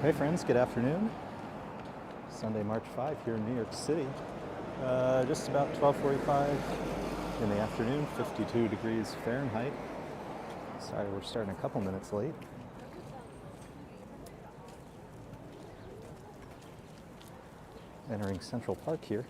Hey friends, good afternoon. Sunday, March 5 here in New York City. Just about 12:45 in the afternoon, 52 degrees Fahrenheit. Sorry, we're starting a couple minutes late. Entering Central Park here.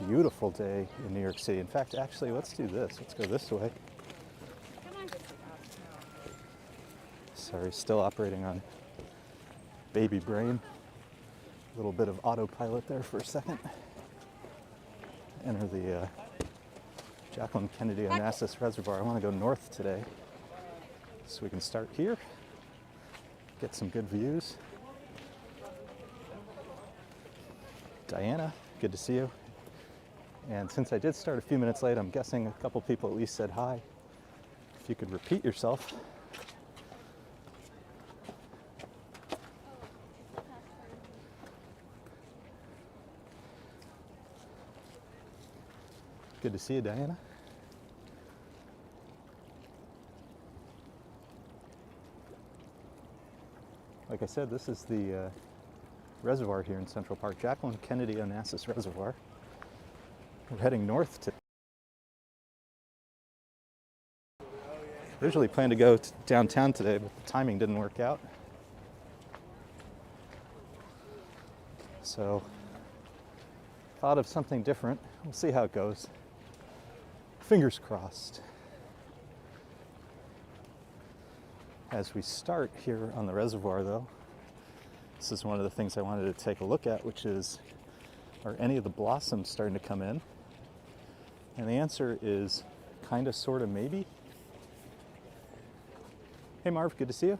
Beautiful day in New York City. In fact, actually, let's do this. Let's go this way. Sorry, still operating on baby brain. A little bit of autopilot there for a second. Enter the Jacqueline Kennedy Onassis Reservoir. I want to go north today, so we can start here, get some good views. Diana, good to see you. And since I did start a few minutes late, I'm guessing a couple people at least said hi. If you could repeat yourself. Good to see you, Diana. Like I said, this is the reservoir here in Central Park, Jacqueline Kennedy Onassis Reservoir. We're heading north to. Originally planned to go downtown today, but the timing didn't work out. So, thought of something different. We'll see how it goes. Fingers crossed. As we start here on the reservoir, though, this is one of the things I wanted to take a look at, which is, are any of the blossoms starting to come in? And the answer is kind of, sort of, maybe. Hey Marv, good to see you.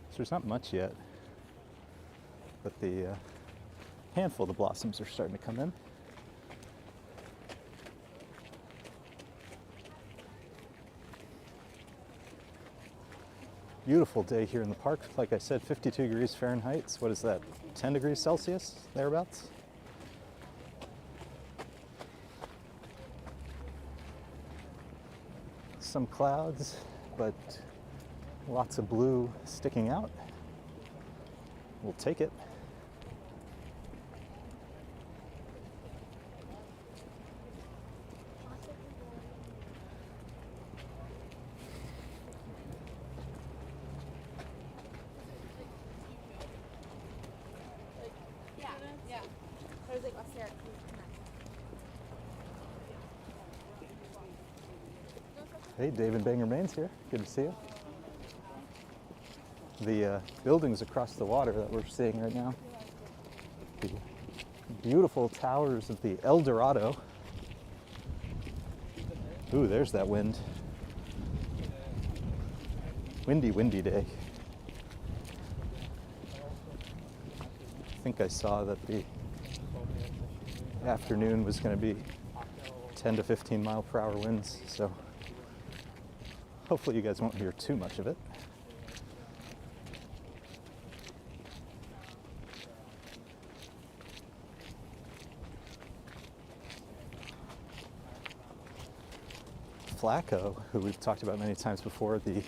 So there's not much yet, but the handful of the blossoms are starting to come in. Beautiful day here in the park. Like I said, 52 degrees Fahrenheit. What is that, 10 degrees Celsius, thereabouts? Some clouds, but lots of blue sticking out. We'll take it. Hey, David Banger-Mains here. Good to see you. The buildings across the water that we're seeing right now, the beautiful towers of the El Dorado. Ooh, there's that wind. Windy, windy day. I think I saw that the afternoon was going to be 10 to 15 mile per hour winds, so hopefully you guys won't hear too much of it. Flaco, who we've talked about many times before, the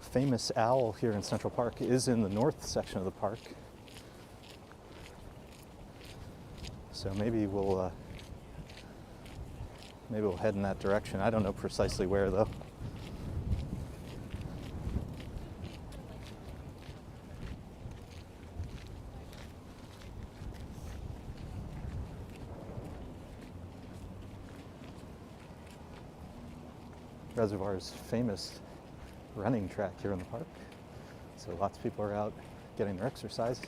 famous owl here in Central Park, is in the north section of the park. So maybe we'll head in that direction. I don't know precisely where, though. Reservoir's famous running track here in the park. So lots of people are out getting their exercise.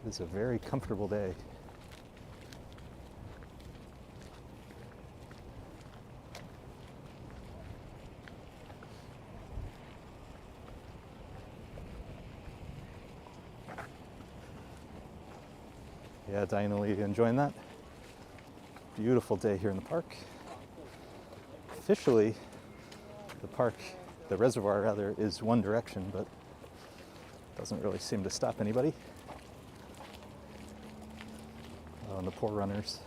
It's a very comfortable day. Yeah, Diana Lee, enjoying that? Beautiful day here in the park. Officially, the park the reservoir rather, is one direction, but doesn't really seem to stop anybody. Oh, and the poor runners.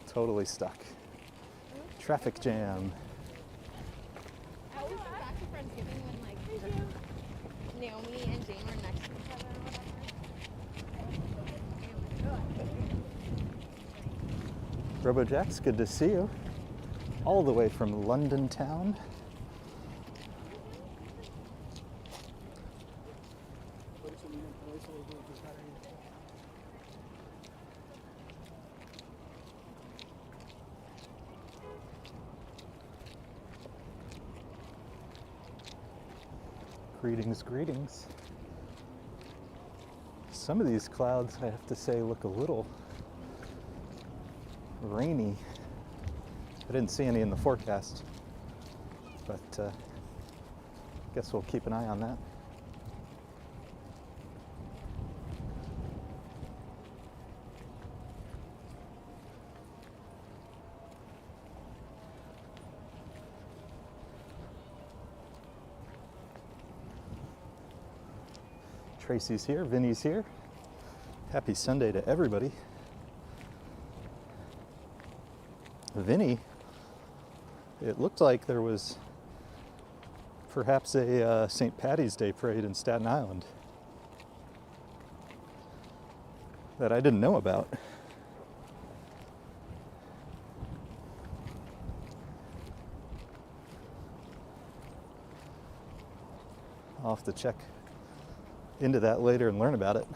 Totally stuck. Traffic jam. I always think back to Friendsgiving when like Naomi and Jane were next to each other or whatever. RoboJax, good to see you. All the way from London town. Greetings, greetings. Some of these clouds, I have to say, look a little rainy. I didn't see any in the forecast, but guess we'll keep an eye on that. Tracy's here, Vinny's here. Happy Sunday to everybody. Vinny, it looked like there was perhaps a St. Patty's Day parade in Staten Island that I didn't know about. I'll have to check into that later and learn about it.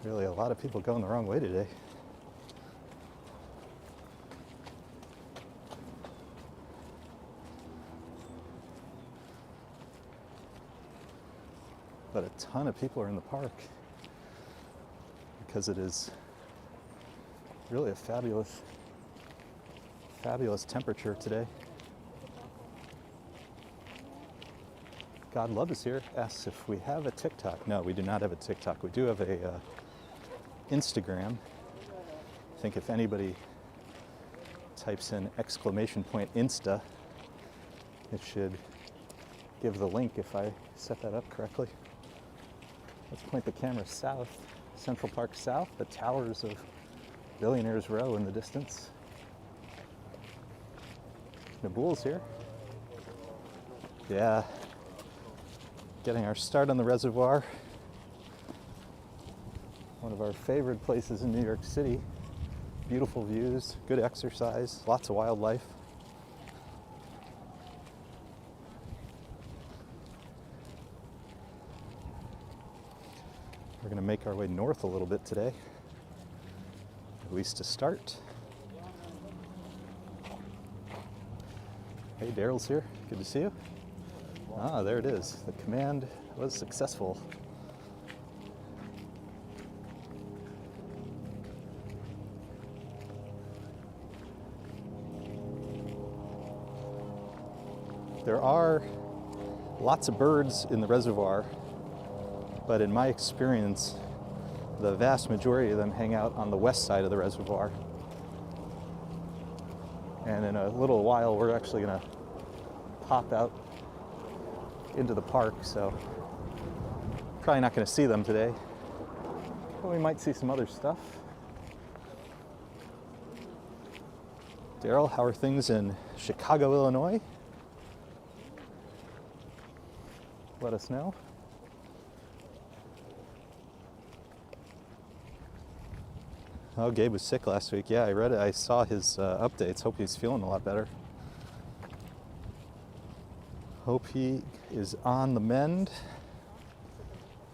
Really, a lot of people going the wrong way today. But a ton of people are in the park because it is really a fabulous, fabulous temperature today. God Love is here, asks if we have a TikTok. No, we do not have a TikTok. We do have a Instagram. I think if anybody types in !Insta, it should give the link if I set that up correctly. Let's point the camera south, Central Park South, the towers of Billionaires Row in the distance. Nabul's here. Yeah, getting our start on the reservoir. One of our favorite places in New York City. Beautiful views, good exercise, lots of wildlife. We're going to make our way north a little bit today, at least to start. Hey, Daryl's here. Good to see you. Ah, there it is. The command was successful. There are lots of birds in the reservoir, but in my experience, the vast majority of them hang out on the west side of the reservoir. And in a little while, we're actually going to pop out into the park, so probably not going to see them today, but we might see some other stuff. Daryl, how are things in Chicago, Illinois? Let us know. Oh, Gabe was sick last week. Yeah, I read it. I saw his updates. Hope he's feeling a lot better. Hope he is on the mend.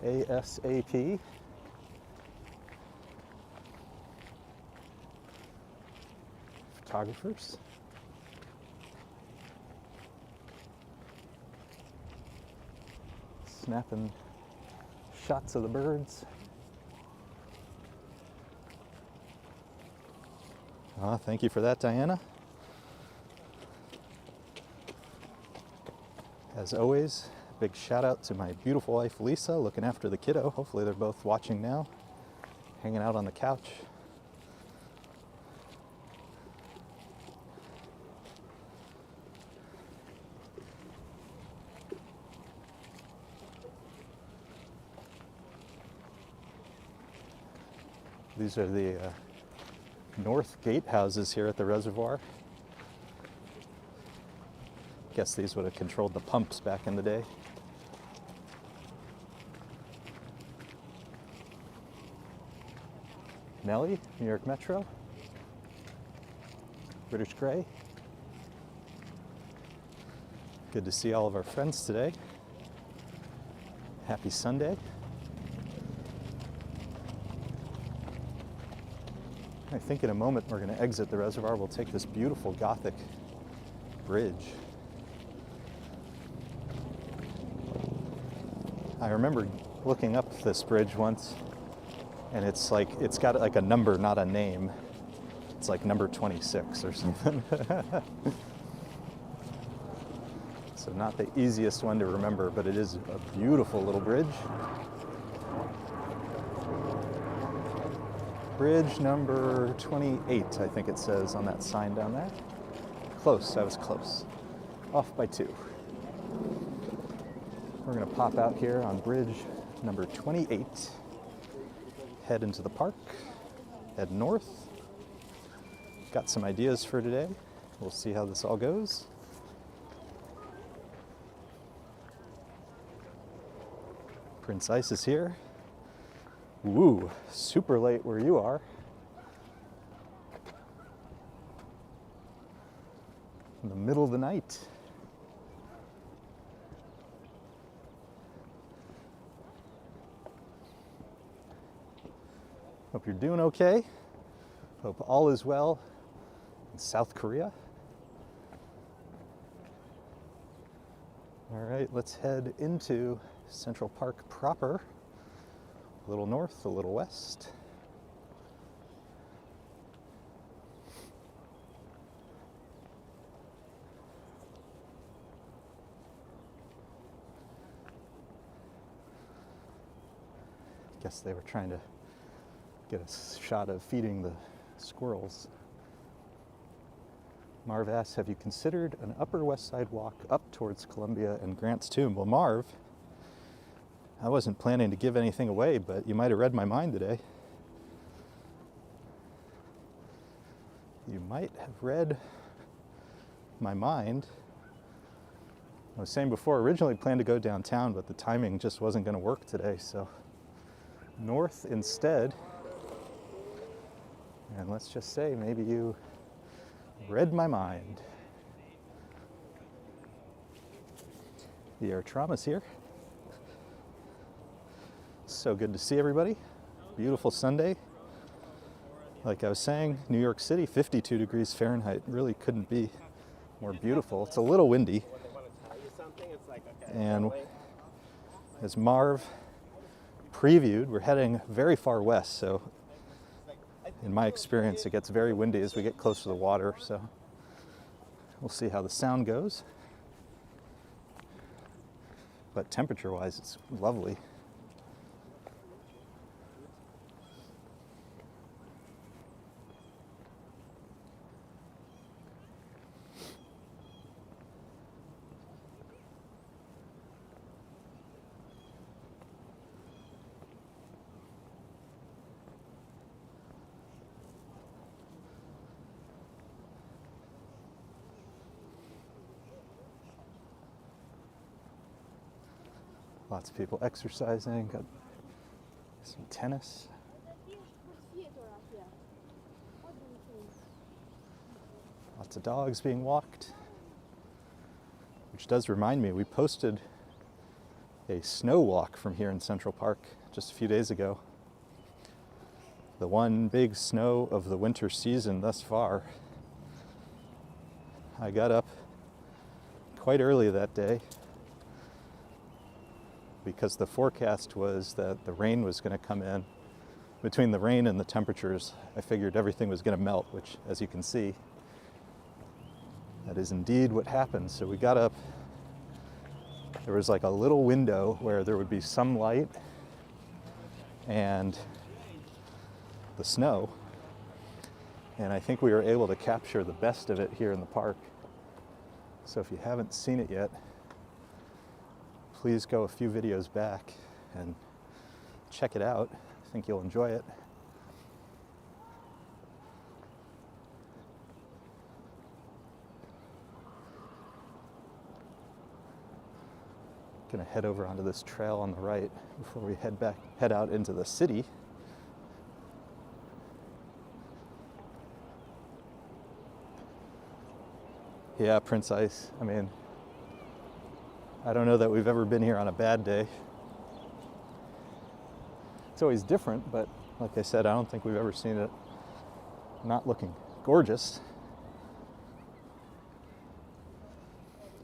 ASAP. Photographers. Snapping shots of the birds. Thank you for that, Diana. As always, big shout out to my beautiful wife Lisa, looking after the kiddo. Hopefully they're both watching now, hanging out on the couch. These are the north gate houses here at the reservoir. Guess these would have controlled the pumps back in the day. Nellie, New York Metro. British Gray. Good to see all of our friends today. Happy Sunday. I think in a moment we're going to exit the reservoir. We'll take this beautiful Gothic bridge. I remember looking up this bridge once, and it's got like a number, not a name. It's like number 26 or something. So not the easiest one to remember, but it is a beautiful little bridge. Bridge number 28, I think it says on that sign down there. Close, I was close. Off by 2. We're going to pop out here on bridge number 28, head into the park, head north. Got some ideas for today. We'll see how this all goes. Prince Ice is here. Woo, super late where you are. In the middle of the night. Hope you're doing okay. Hope all is well in South Korea. All right, let's head into Central Park proper. A little north, a little west. Guess they were trying to get a shot of feeding the squirrels. Marv asks, have you considered an Upper West Side walk up towards Columbia and Grant's Tomb? Well, Marv, I wasn't planning to give anything away, but you might have read my mind today. You might have read my mind. I was saying before, originally planned to go downtown, but the timing just wasn't going to work today, so north instead. And let's just say maybe you read my mind. The Air Trauma's here. So good to see everybody. Beautiful Sunday. Like I was saying, New York City, 52 degrees Fahrenheit. Really couldn't be more beautiful. It's a little windy. And as Marv previewed, we're heading very far west, so in my experience, it gets very windy as we get close to the water, so we'll see how the sound goes. But temperature-wise, it's lovely. Lots of people exercising, got some tennis. Lots of dogs being walked. Which does remind me, we posted a snow walk from here in Central Park just a few days ago. The one big snow of the winter season thus far. I got up quite early that day because the forecast was that the rain was going to come in between the rain and the temperatures, I figured everything was going to melt, which, as you can see, that is indeed what happened. So we got up, there was like a little window where there would be some light and the snow, and I think we were able to capture the best of it here in the park. So if you haven't seen it yet, please go a few videos back and check it out. I think you'll enjoy it. Gonna head over onto this trail on the right before we head out into the city. Yeah, Prince Ice. I mean, I don't know that we've ever been here on a bad day. It's always different, but like I said, I don't think we've ever seen it not looking gorgeous.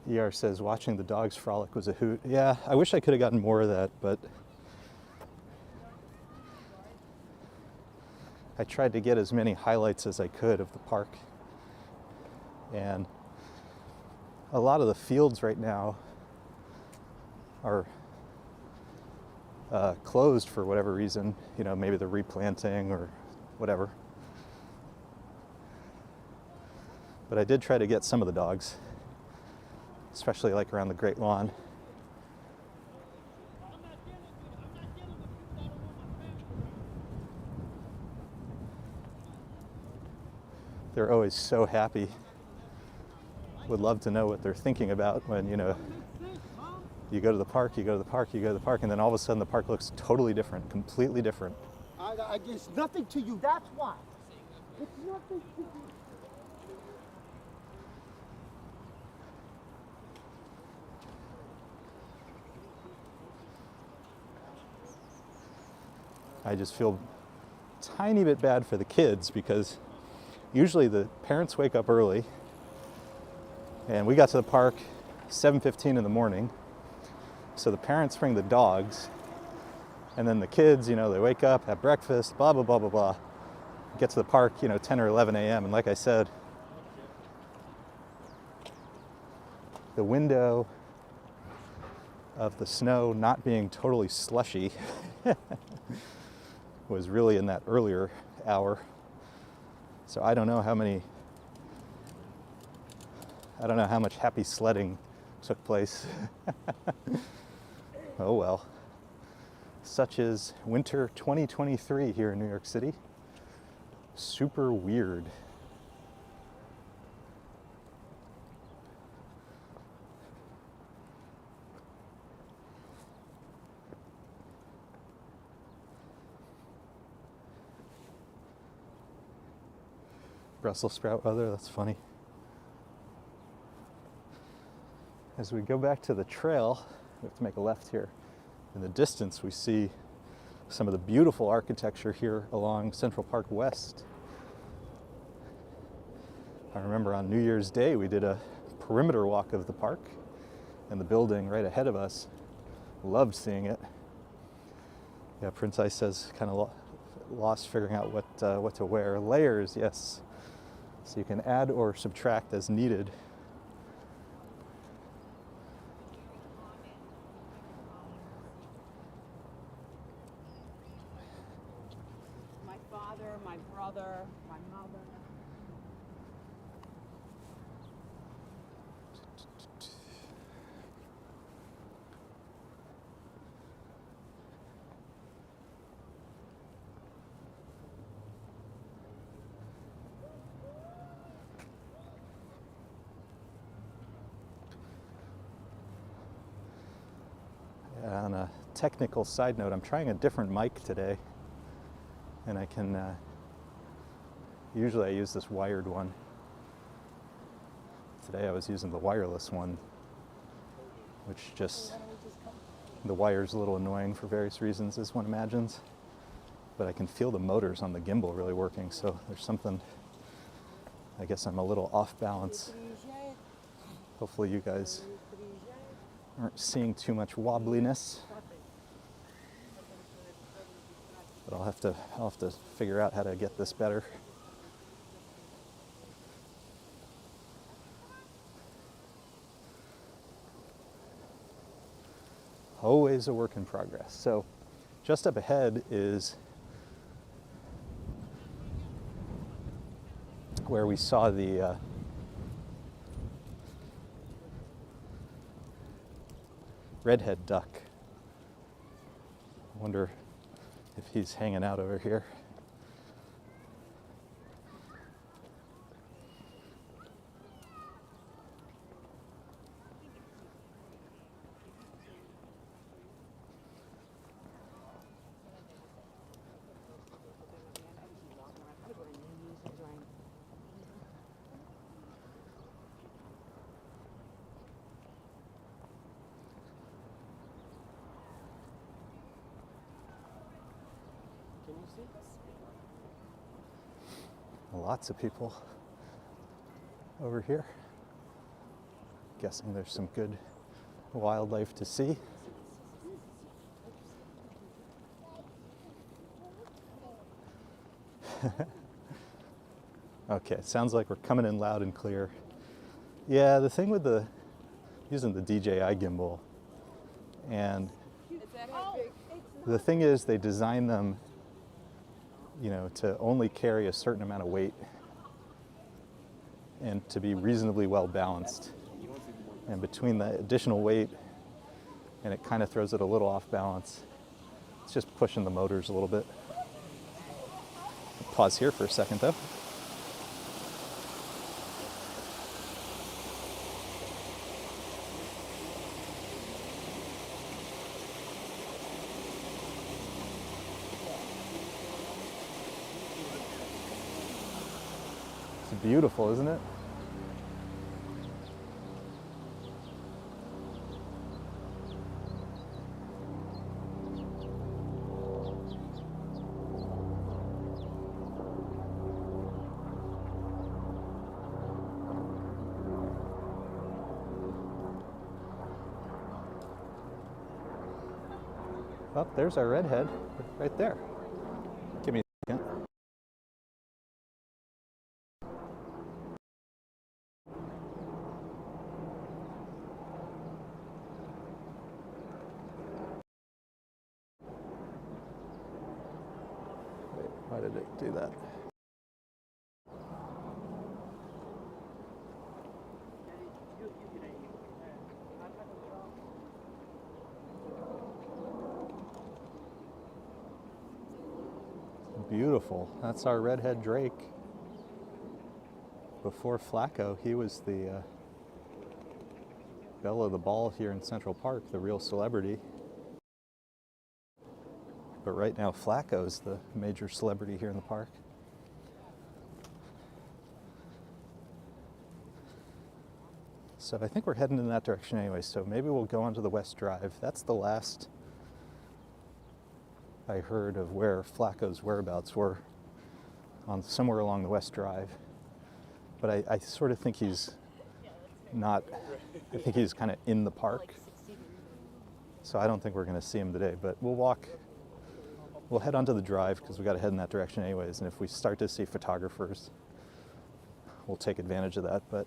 ER says watching the dogs frolic was a hoot. Yeah, I wish I could have gotten more of that, but I tried to get as many highlights as I could of the park. And a lot of the fields right now are closed for whatever reason. You know, maybe they're replanting or whatever. But I did try to get some of the dogs, especially like around the Great Lawn. They're always so happy. Would love to know what they're thinking about when, you know, you go to the park, you go to the park, you go to the park, and then all of a sudden the park looks totally different, completely different. It's nothing to you, that's why. It's nothing to you. I just feel a tiny bit bad for the kids because usually the parents wake up early, and we got to the park 7:15 in the morning. So the parents bring the dogs, and then the kids, you know, they wake up, have breakfast, blah, blah, blah, blah, blah. Get to the park, you know, 10 or 11 a.m. And like I said, the window of the snow not being totally slushy was really in that earlier hour. So I don't know how much happy sledding took place. Oh well. Such is winter 2023 here in New York City. Super weird. Brussels sprout weather, that's funny. As we go back to the trail, we have to make a left here. In the distance, we see some of the beautiful architecture here along Central Park West. I remember on New Year's Day, we did a perimeter walk of the park, and the building right ahead of us. Loved seeing it. Yeah, Prince Ice says kind of lost figuring out what to wear. Layers, yes. So you can add or subtract as needed. My father, my brother, my mother. On a technical side note, I'm trying a different mic today, and I can, usually I use this wired one. Today I was using the wireless one, which just, the wire's a little annoying for various reasons, as one imagines, but I can feel the motors on the gimbal really working, so there's something, I guess I'm a little off balance. Hopefully you guys aren't seeing too much wobbliness. but I'll have to figure out how to get this better. Always a work in progress. So just up ahead is where we saw the redhead duck. I wonder if he's hanging out over here. Lots of people over here. Guessing there's some good wildlife to see. Okay, it sounds like we're coming in loud and clear. Yeah, the thing with using the DJI gimbal, and the thing is they design them, you know, to only carry a certain amount of weight and to be reasonably well balanced. And between the additional weight and it kind of throws it a little off balance, it's just pushing the motors a little bit. Pause here for a second though. It's beautiful, isn't it? Oh, there's our redhead right there. Give me a second. Wait, why did it do that? Beautiful. That's our redhead drake. Before Flaco, he was the belle of the ball here in Central Park, the real celebrity. But right now, Flaco's the major celebrity here in the park. So I think we're heading in that direction anyway, so maybe we'll go onto the West Drive. That's the last I heard of where Flaco's whereabouts were, on somewhere along the West Drive. But I sort of think he's not, I think he's kind of in the park. So I don't think we're going to see him today, but we'll head onto the drive because we got to head in that direction anyways. And if we start to see photographers, we'll take advantage of that. But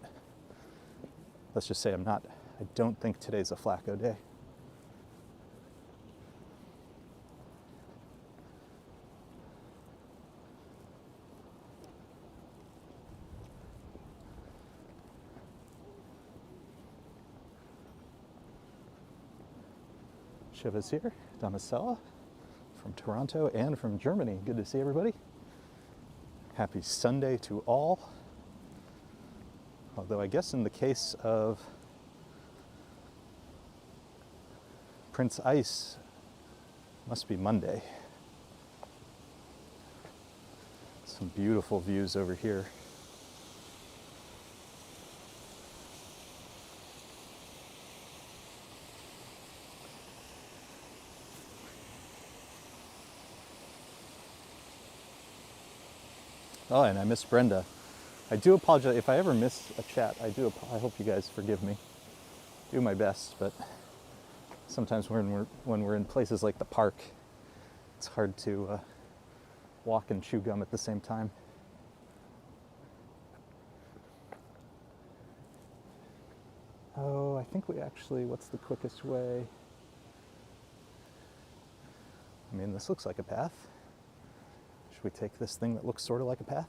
let's just say I don't think today's a Flaco day. Shiva's here, Damasela from Toronto and from Germany. Good to see everybody. Happy Sunday to all. Although I guess in the case of Prince Ice, must be Monday. Some beautiful views over here. Oh, and I miss Brenda. I do apologize if I ever miss a chat. I hope you guys forgive me. Do my best, but sometimes when we're in places like the park, it's hard to walk and chew gum at the same time. Oh, I think we actually, what's the quickest way? I mean, this looks like a path. Should we take this thing that looks sort of like a path?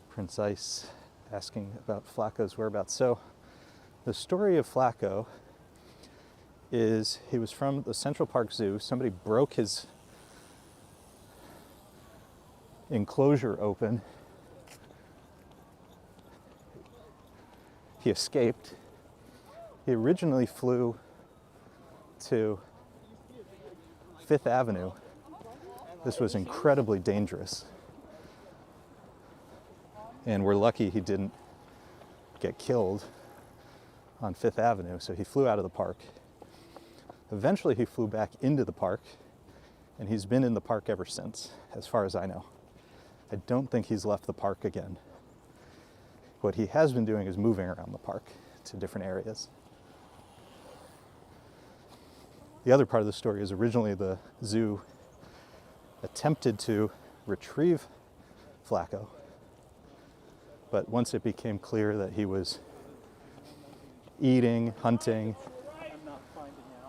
Prince Ice asking about Flaco's whereabouts. So the story of Flaco is he was from the Central Park Zoo. Somebody broke his enclosure open. He escaped. He originally flew to Fifth Avenue. This was incredibly dangerous. And we're lucky he didn't get killed on Fifth Avenue, so he flew out of the park. Eventually he flew back into the park, and he's been in the park ever since, as far as I know. I don't think he's left the park again. What he has been doing is moving around the park to different areas. The other part of the story is originally the zoo attempted to retrieve Flaco, but once it became clear that he was eating, hunting,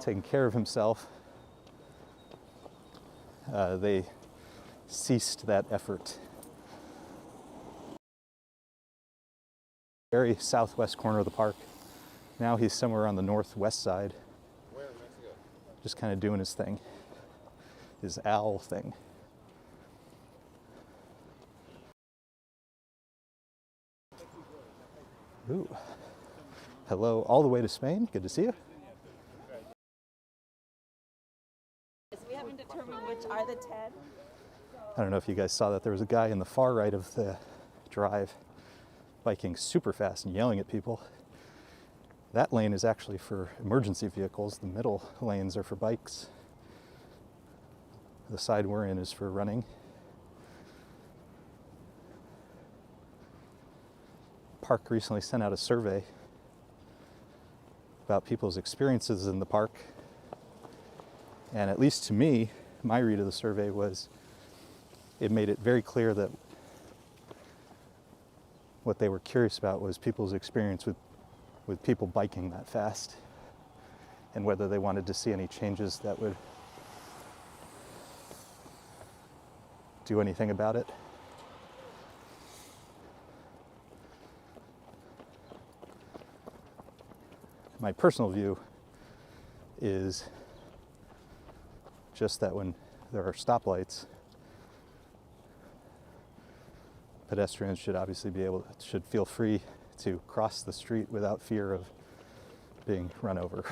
taking care of himself, they ceased that effort. Very southwest corner of the park. Now he's somewhere on the northwest side. Where in Mexico? Just kind of doing his thing, his owl thing. Ooh. Hello, all the way to Spain. Good to see you. We haven't determined which are the 10. I don't know if you guys saw that. There was a guy in the far right of the drive biking super fast and yelling at people. That lane is actually for emergency vehicles. The middle lanes are for bikes. The side we're in is for running. Park recently sent out a survey about people's experiences in the park. And at least to me, my read of the survey was it made it very clear that what they were curious about was people's experience with people biking that fast, and whether they wanted to see any changes that would do anything about it. My personal view is just that when there are stoplights, pedestrians should obviously should feel free to cross the street without fear of being run over.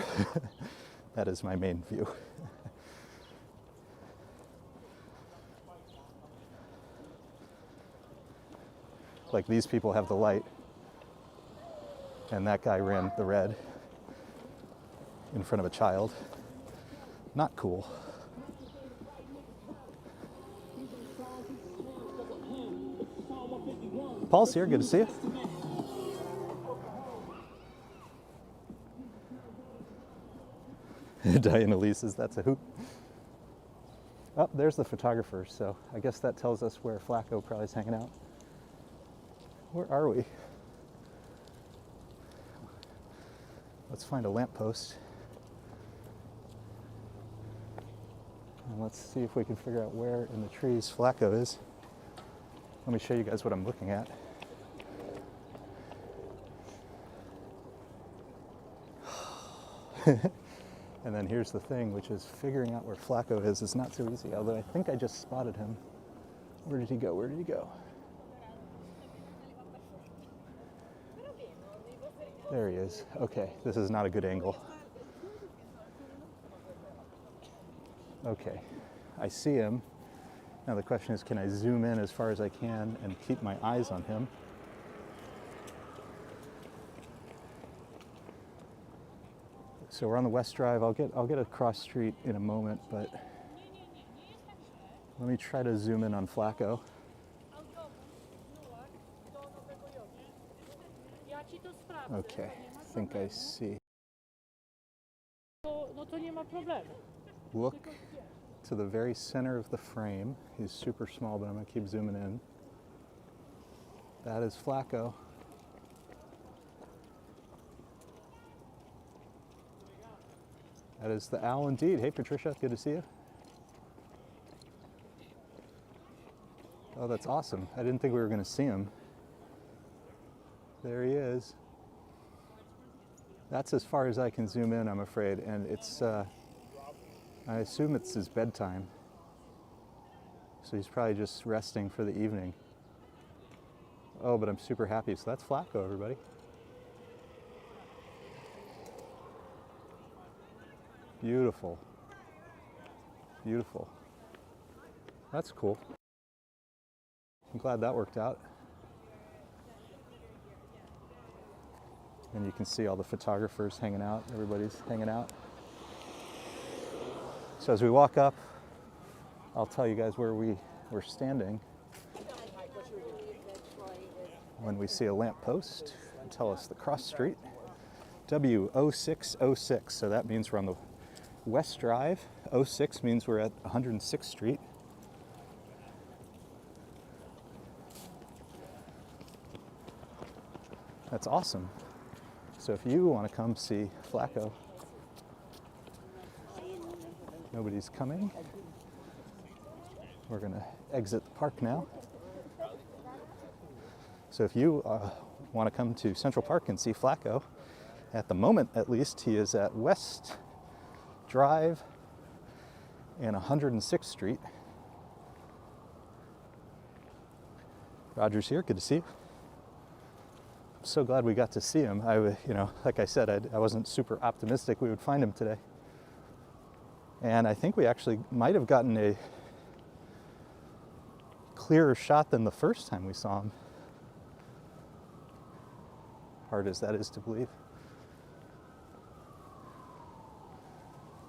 That is my main view. Like, these people have the light, and that guy ran the red in front of a child. Not cool. Paul's here, good to see you. Diana Lee says that's a hoot. Oh, there's the photographer, so I guess that tells us where Flaco probably is hanging out. Where are we? Let's find a lamppost. And let's see if we can figure out where in the trees Flaco is. Let me show you guys what I'm looking at. And then here's the thing, which is figuring out where Flaco is not so easy, although I think I just spotted him. Where did he go? Where did he go? There he is. Okay, this is not a good angle. Okay, I see him. Now the question is, can I zoom in as far as I can and keep my eyes on him? So we're on the West Drive. I'll get across street in a moment, but let me try to zoom in on Flaco. Okay, I think I see. No to nie ma problemu. Look to the very center of the frame. He's super small, but I'm gonna keep zooming in. That is Flaco. That is the owl indeed. Hey Patricia, good to see you. Oh, that's awesome. I didn't think we were gonna see him. There he is. That's as far as I can zoom in, I'm afraid, and it's, I assume it's his bedtime. So he's probably just resting for the evening. Oh, but I'm super happy. So that's Flaco, everybody. Beautiful. Beautiful. That's cool. I'm glad that worked out. And you can see all the photographers hanging out. Everybody's hanging out. So as we walk up, I'll tell you guys where we're standing. When we see a lamp post, tell us the cross street. W0606, so that means we're on the West Drive. 06 means we're at 106th Street. That's awesome. So if you want to come see Flaco, nobody's coming. We're going to exit the park now. So if you want to come to Central Park and see Flaco, at the moment at least, he is at West Drive and 106th Street. Roger's here, good to see you. I'm so glad we got to see him. Like I said, I wasn't super optimistic we would find him today. And I think we actually might have gotten a clearer shot than the first time we saw him. Hard as that is to believe.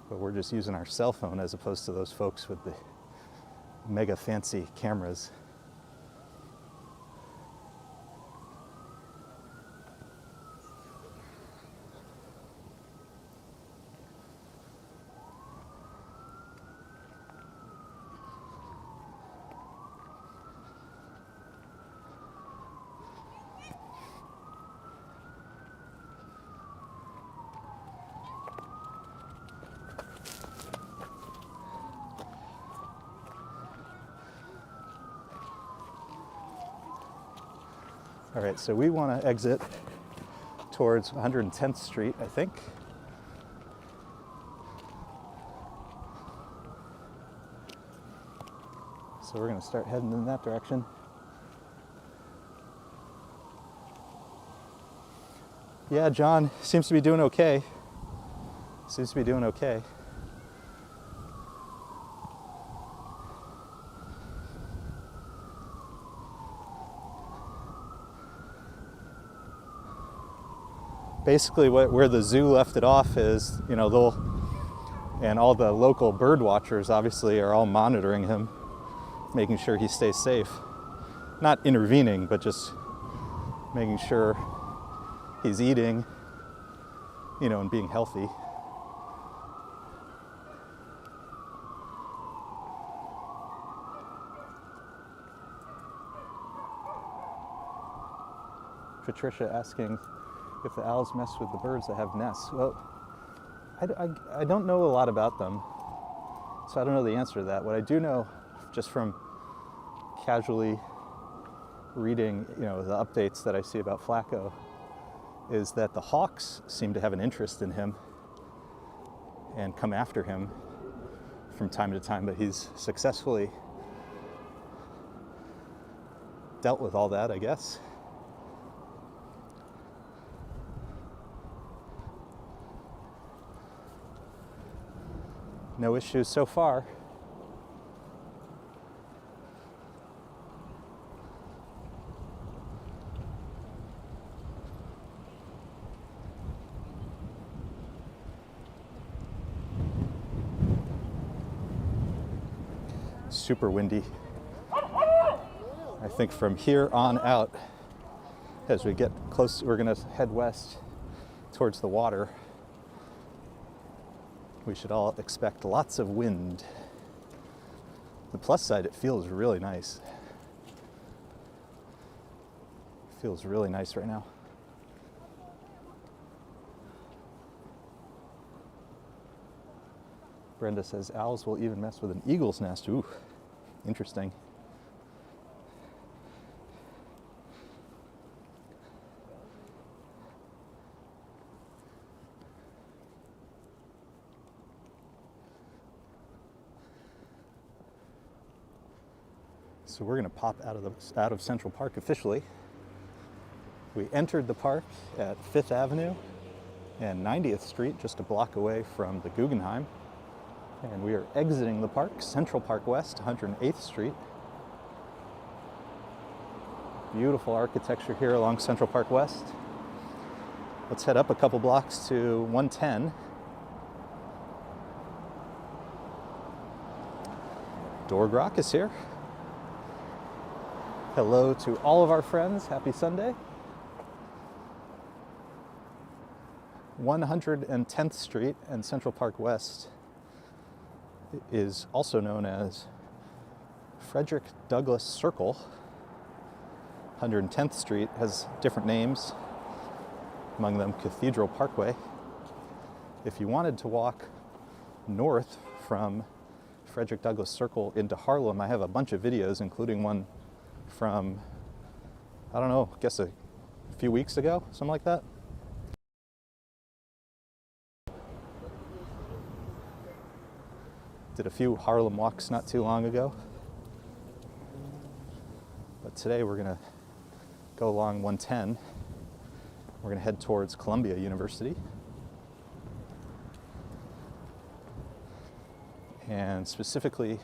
But we're just using our cell phone as opposed to those folks with the mega fancy cameras. All right, so we want to exit towards 110th Street, I think. So we're going to start heading in that direction. Yeah, John seems to be doing okay. Seems to be doing okay. Basically where the zoo left it off is, and all the local bird watchers obviously are all monitoring him, making sure he stays safe. Not intervening, but just making sure he's eating, and being healthy. Patricia asking if the owls mess with the birds that have nests. Well, I don't know a lot about them, so I don't know the answer to that. What I do know, just from casually reading, the updates that I see about Flaco, is that the hawks seem to have an interest in him and come after him from time to time, but he's successfully dealt with all that, I guess. No issues so far. Super windy. I think from here on out, as we get close, we're going to head west towards the water. We should all expect lots of wind. The plus side, it feels really nice. It feels really nice right now. Brenda says owls will even mess with an eagle's nest. Ooh, interesting. So we're going to pop out of Central Park officially. We entered the park at 5th Avenue and 90th Street, just a block away from the Guggenheim. And we are exiting the park, Central Park West, 108th Street. Beautiful architecture here along Central Park West. Let's head up a couple blocks to 110. Dorgrok is here. Hello to all of our friends. Happy Sunday. 110th Street and Central Park West is also known as Frederick Douglass Circle. 110th Street has different names, among them Cathedral Parkway. If you wanted to walk north from Frederick Douglass Circle into Harlem, I have a bunch of videos, including one from, I don't know, I guess a few weeks ago, something like that. Did a few Harlem walks not too long ago. But today we're gonna go along 110. We're gonna head towards Columbia University. And specifically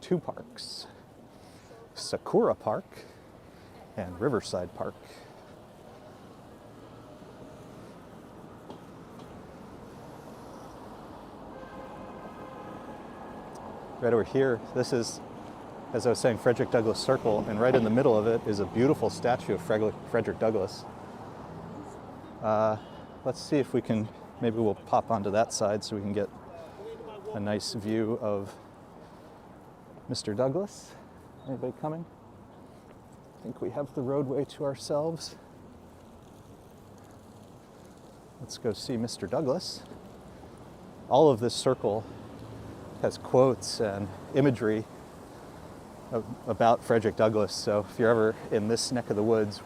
two parks, Sakura Park and Riverside Park. Right over here, this is, as I was saying, Frederick Douglass Circle, and right in the middle of it is a beautiful statue of Frederick Douglass. Let's see if we can, maybe we'll pop onto that side so we can get a nice view of Mr. Douglass. Anybody coming? I think we have the roadway to ourselves. Let's go see Mr. Douglass. All of this circle has quotes and imagery about Frederick Douglass, so if you're ever in this neck of the woods,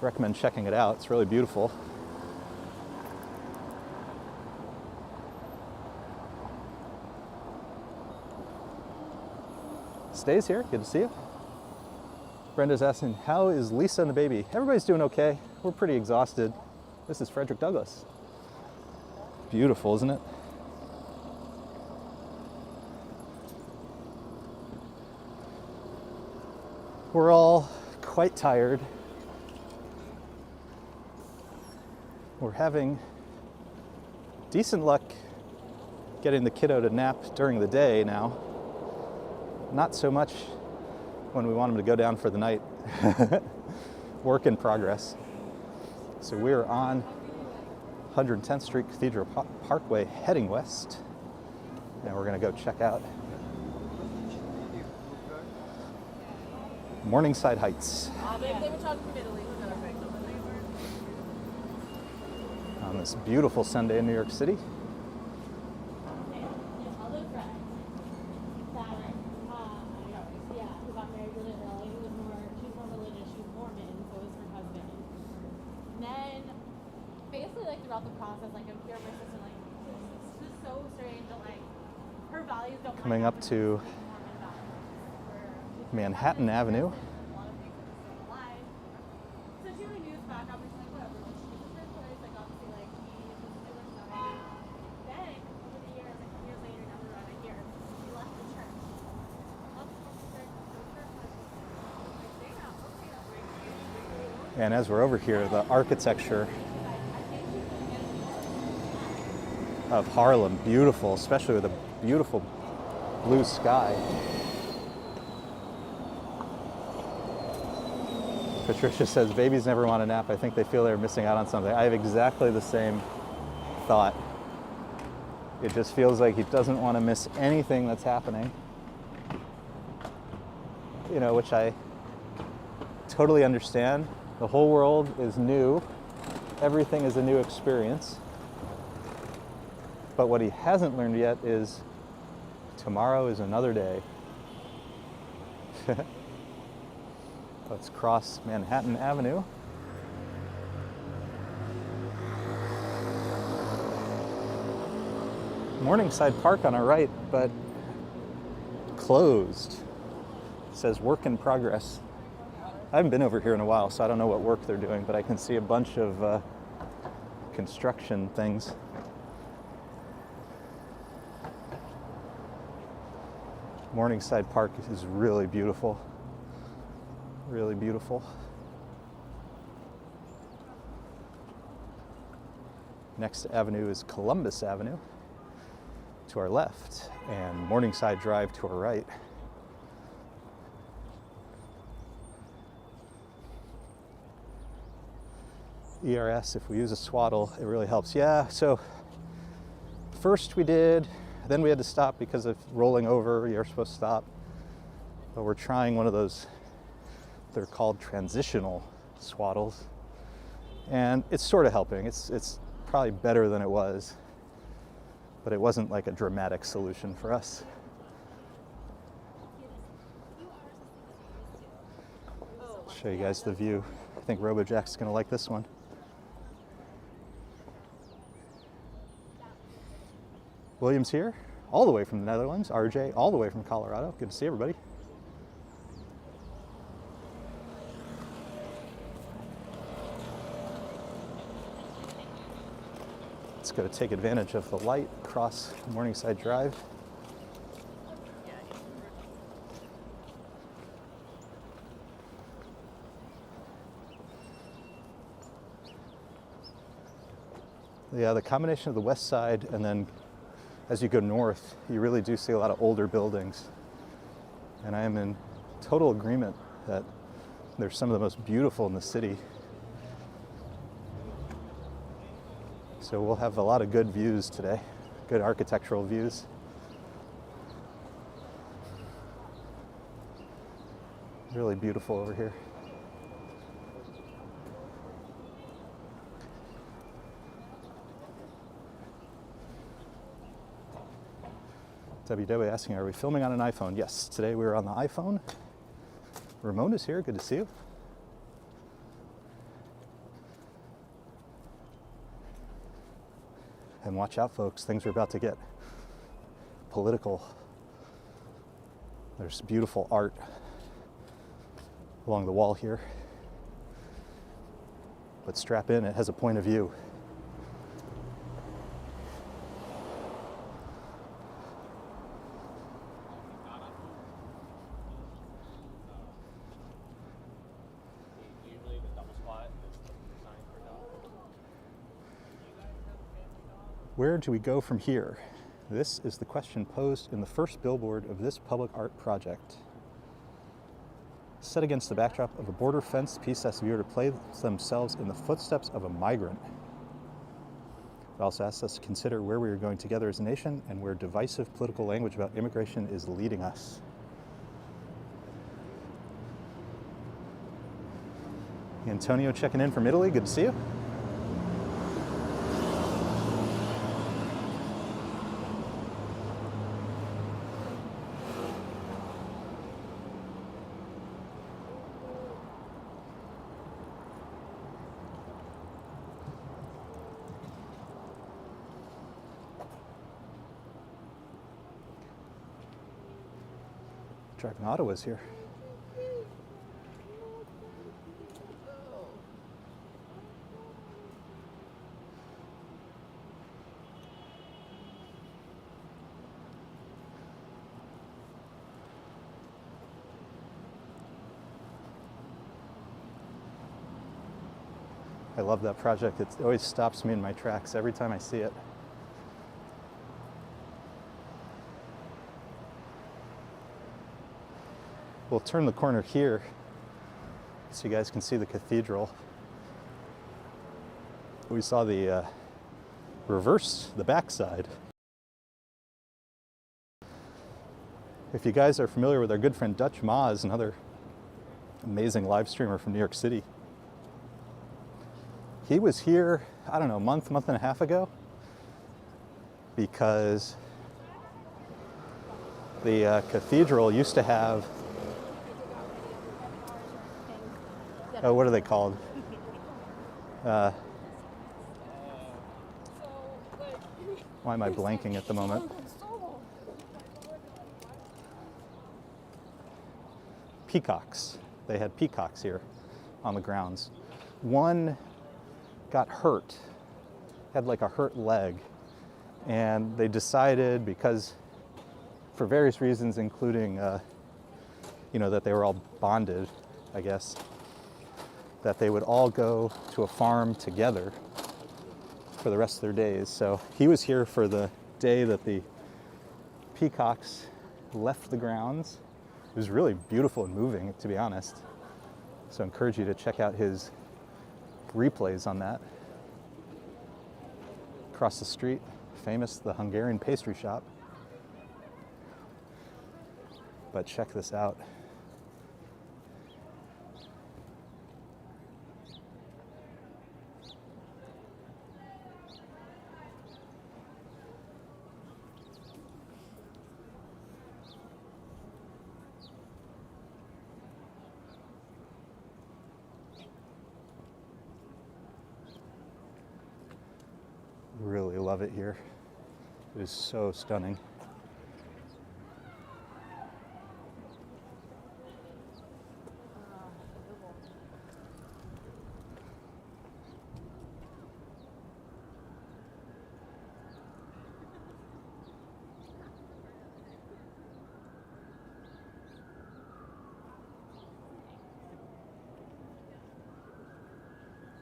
I recommend checking it out. It's really beautiful. Stays here, good to see you. Brenda's asking, how is Lisa and the baby? Everybody's doing okay. We're pretty exhausted. This is Frederick Douglass. Beautiful, isn't it? We're all quite tired. We're having decent luck getting the kiddo to nap during the day now. Not so much when we want him to go down for the night. Work in progress. So we're on 110th Street Cathedral Parkway heading west. And we're gonna go check out Morningside Heights. On this beautiful Sunday in New York City. Coming up to Manhattan Avenue. And as we're over here, the architecture of Harlem, beautiful, especially with a beautiful blue sky. Patricia says, babies never want a nap. I think they feel they're missing out on something. I have exactly the same thought. It just feels like he doesn't want to miss anything that's happening. You know, which I totally understand. The whole world is new. Everything is a new experience. But what he hasn't learned yet is tomorrow is another day. Let's cross Manhattan Avenue. Morningside Park on our right, but closed. It says work in progress. I haven't been over here in a while, so I don't know what work they're doing, but I can see a bunch of construction things. Morningside Park is really beautiful. Really beautiful. Next avenue is Columbus Avenue to our left, and Morningside Drive to our right. ERS, if we use a swaddle, it really helps. Yeah, so first we did, then we had to stop because of rolling over. You're supposed to stop. But we're trying one of those, they're called transitional swaddles. And it's sort of helping. It's probably better than it was, but it wasn't like a dramatic solution for us. I'll show you guys the view. I think RoboJack's gonna like this one. William's here, all the way from the Netherlands. RJ, all the way from Colorado. Good to see everybody. Let's go to take advantage of the light across Morningside Drive. Yeah, the combination of the west side and then as you go north, you really do see a lot of older buildings. And I am in total agreement that they're some of the most beautiful in the city. So we'll have a lot of good views today, good architectural views. Really beautiful over here. WW asking, are we filming on an iPhone? Yes, today we are on the iPhone. Ramon is here, good to see you. And watch out, folks, things are about to get political. There's beautiful art along the wall here. But strap in, it has a point of view. Where do we go from here? This is the question posed in the first billboard of this public art project. Set against the backdrop of a border fence, the piece asks the viewer to place themselves in the footsteps of a migrant. It also asks us to consider where we are going together as a nation and where divisive political language about immigration is leading us. Antonio checking in from Italy, good to see you. Driving Ottawa's here. I love that project. It always stops me in my tracks every time I see it. We'll turn the corner here so you guys can see the cathedral. We saw the the backside. If you guys are familiar with our good friend Dutch Maz, another amazing live streamer from New York City, he was here, I don't know, month and a half ago, because the cathedral used to have, oh, what are they called? Why am I blanking at the moment? Peacocks. They had peacocks here on the grounds. One got hurt, had like a hurt leg, and they decided, because for various reasons, including that they were all bonded, I guess, that they would all go to a farm together for the rest of their days. So he was here for the day that the peacocks left the grounds. It was really beautiful and moving, to be honest. So I encourage you to check out his replays on that. Across the street, famous, the Hungarian pastry shop. But check this out. Really love it here. It is so stunning.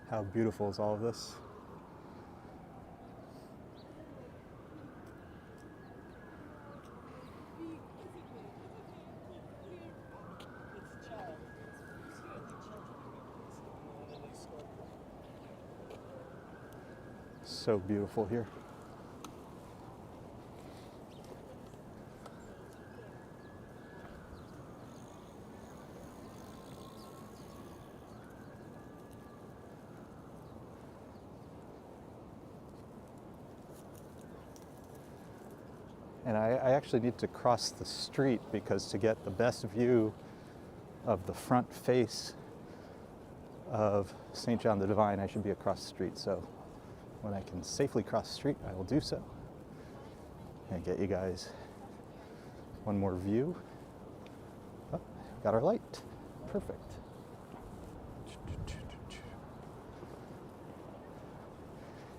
How beautiful is all of this? So beautiful here. And I actually need to cross the street, because to get the best view of the front face of St. John the Divine, I should be across the street. So when I can safely cross the street, I will do so and get you guys one more view. Oh, got our light. Perfect.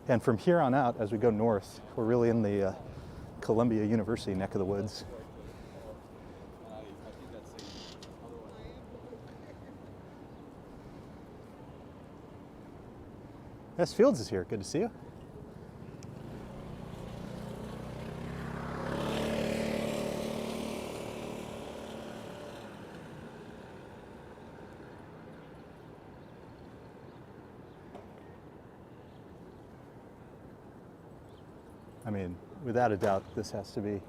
And from here on out, as we go north, we're really in the Columbia University neck of the woods. Yes, Fields is here. Good to see you. I mean, without a doubt, this has to be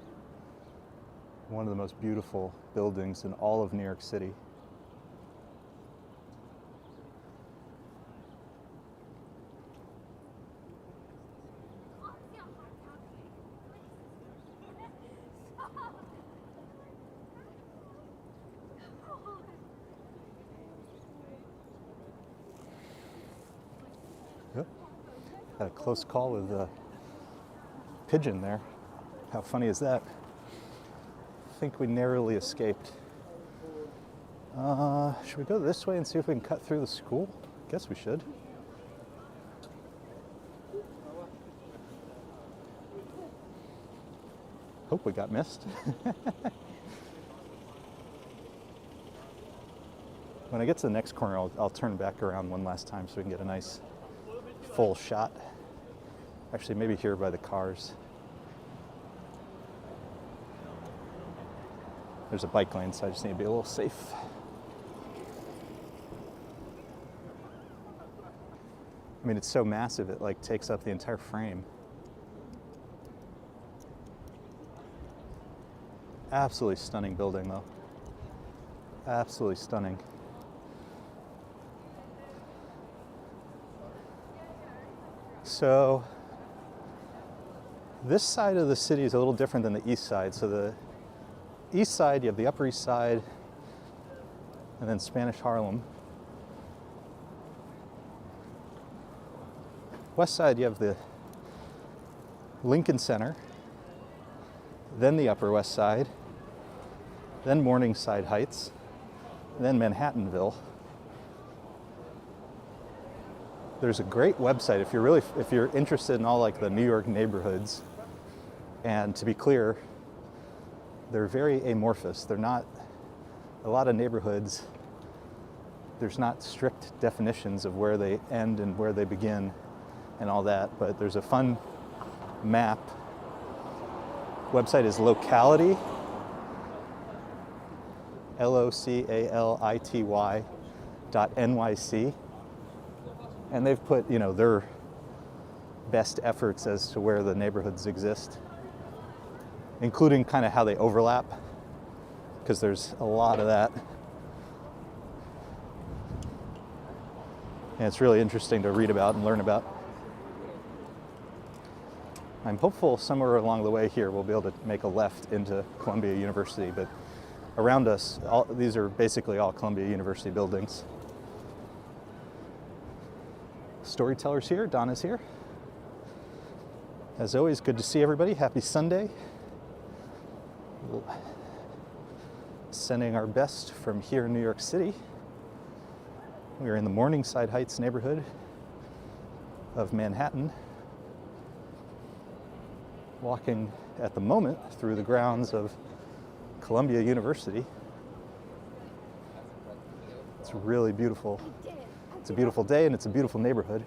one of the most beautiful buildings in all of New York City. Yep. Had a close call with a pigeon there. How funny is that? I think we narrowly escaped. Should we go this way and see if we can cut through the school? Guess we should. Hope we got missed. When I get to the next corner, I'll turn back around one last time so we can get a nice full shot. Actually, maybe here by the cars. There's a bike lane, so I just need to be a little safe. I mean, it's so massive, it like takes up the entire frame. Absolutely stunning building though. Absolutely stunning. So this side of the city is a little different than the east side. So the east side, you have the Upper East Side and then Spanish Harlem. West side, you have the Lincoln Center, then the Upper West Side, then Morningside Heights, then Manhattanville. There's a great website if you're interested in all like the New York neighborhoods. And to be clear, they're very amorphous. They're not, a lot of neighborhoods, there's not strict definitions of where they end and where they begin and all that, but there's a fun map. Website is Locality, LOCALITY.NYC. And they've put, you know, their best efforts as to where the neighborhoods exist, including kind of how they overlap, because there's a lot of that. And it's really interesting to read about and learn about. I'm hopeful somewhere along the way here we'll be able to make a left into Columbia University, but around us, these are basically all Columbia University buildings. Storytellers here, Donna's here. As always, good to see everybody. Happy Sunday. Sending our best from here in New York City. We are in the Morningside Heights neighborhood of Manhattan, walking at the moment through the grounds of Columbia University. It's really beautiful. It's a beautiful day and it's a beautiful neighborhood.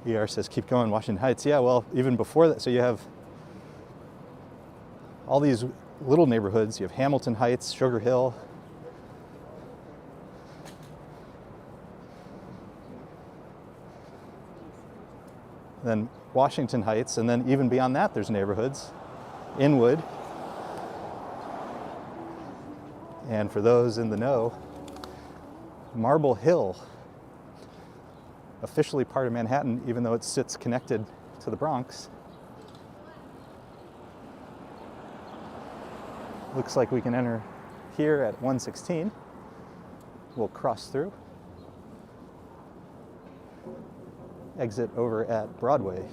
ER says, keep going, Washington Heights. Yeah, well, even before that, so you have all these little neighborhoods. You have Hamilton Heights, Sugar Hill. Then Washington Heights, and then even beyond that, there's neighborhoods. Inwood. And for those in the know, Marble Hill, officially part of Manhattan, even though it sits connected to the Bronx. Looks like we can enter here at 116. We'll cross through. Exit over at Broadway.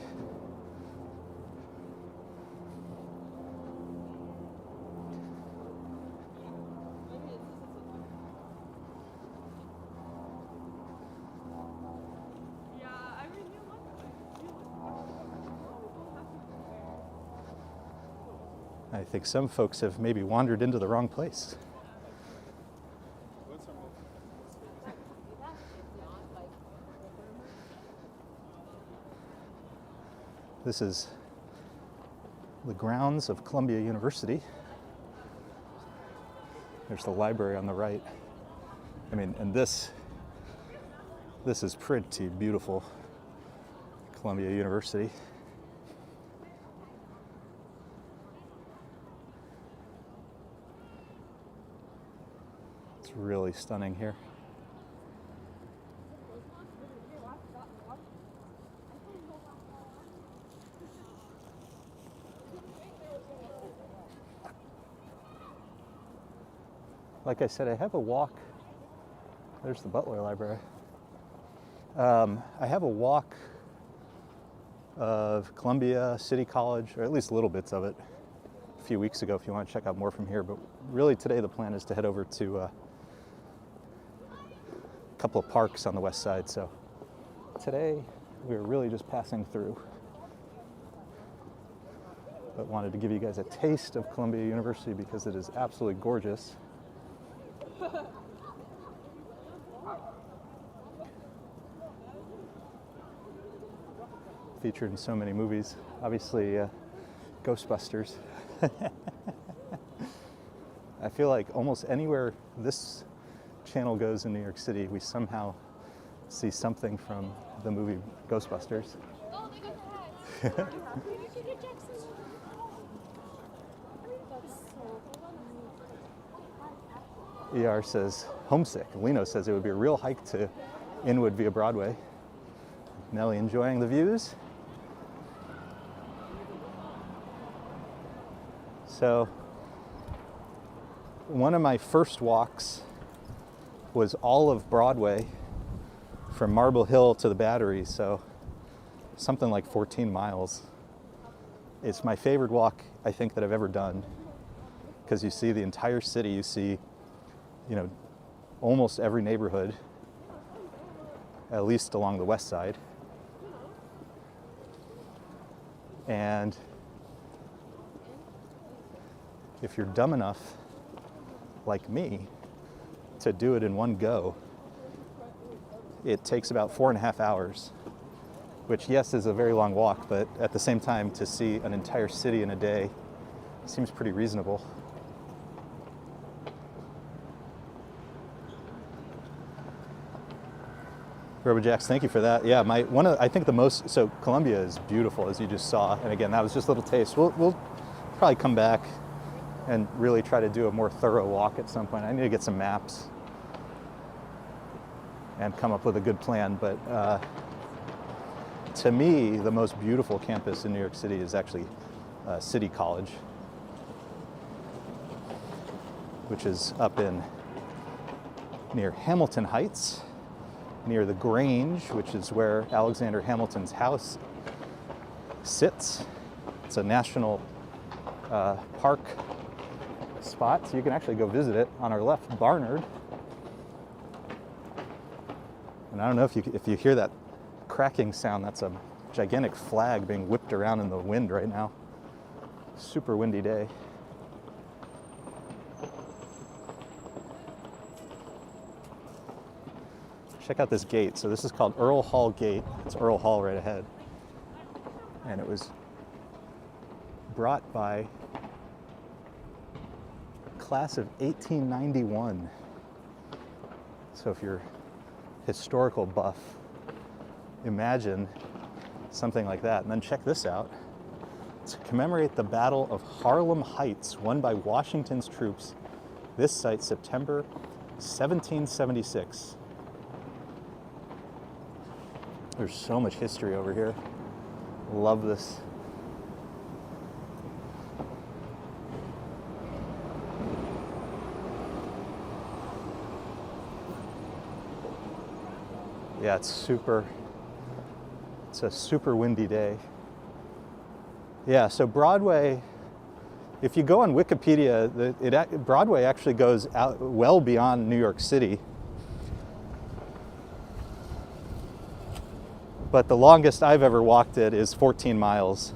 I think some folks have maybe wandered into the wrong place. This is the grounds of Columbia University. There's the library on the right. I mean, and this is pretty beautiful, Columbia University. It's really stunning here. Like I said, I have a walk. There's the Butler Library. I have a walk of Columbia City College, or at least little bits of it, a few weeks ago if you want to check out more from here. But really today the plan is to head over to a couple of parks on the west side. So today we're really just passing through. But wanted to give you guys a taste of Columbia University because it is absolutely gorgeous. Featured in so many movies, obviously Ghostbusters. I feel like almost anywhere this channel goes in New York City, we somehow see something from the movie Ghostbusters. Oh, they got the hats. ER says homesick. Lino says it would be a real hike to Inwood via Broadway. Nellie enjoying the views. So one of my first walks was all of Broadway from Marble Hill to the Battery, so something like 14 miles. It's my favorite walk, I think, that I've ever done, because you see the entire city, you see, you know, almost every neighborhood, at least along the west side. And if you're dumb enough, like me, to do it in one go, it takes about 4.5 hours, which, yes, is a very long walk, but at the same time, to see an entire city in a day seems pretty reasonable. RoboJax, thank you for that. Yeah, I think the most, so Columbia is beautiful, as you just saw, and again, that was just a little taste. We'll probably come back and really try to do a more thorough walk at some point. I need to get some maps and come up with a good plan, but to me, the most beautiful campus in New York City is actually City College, which is up near Hamilton Heights, near the Grange, which is where Alexander Hamilton's house sits. It's a national park spot, so you can actually go visit it. On our left, Barnard. And I don't know if you hear that cracking sound, that's a gigantic flag being whipped around in the wind right now. Super windy day. Check out this gate. So this is called Earl Hall Gate. It's Earl Hall right ahead. And it was brought by class of 1891. So if you're historical buff, imagine something like that. And then check this out. To commemorate the Battle of Harlem Heights, won by Washington's troops, this site, September 1776. There's so much history over here. Love this. Yeah, it's a super windy day. Yeah, so Broadway, if you go on Wikipedia, Broadway actually goes out well beyond New York City. But the longest I've ever walked it is 14 miles.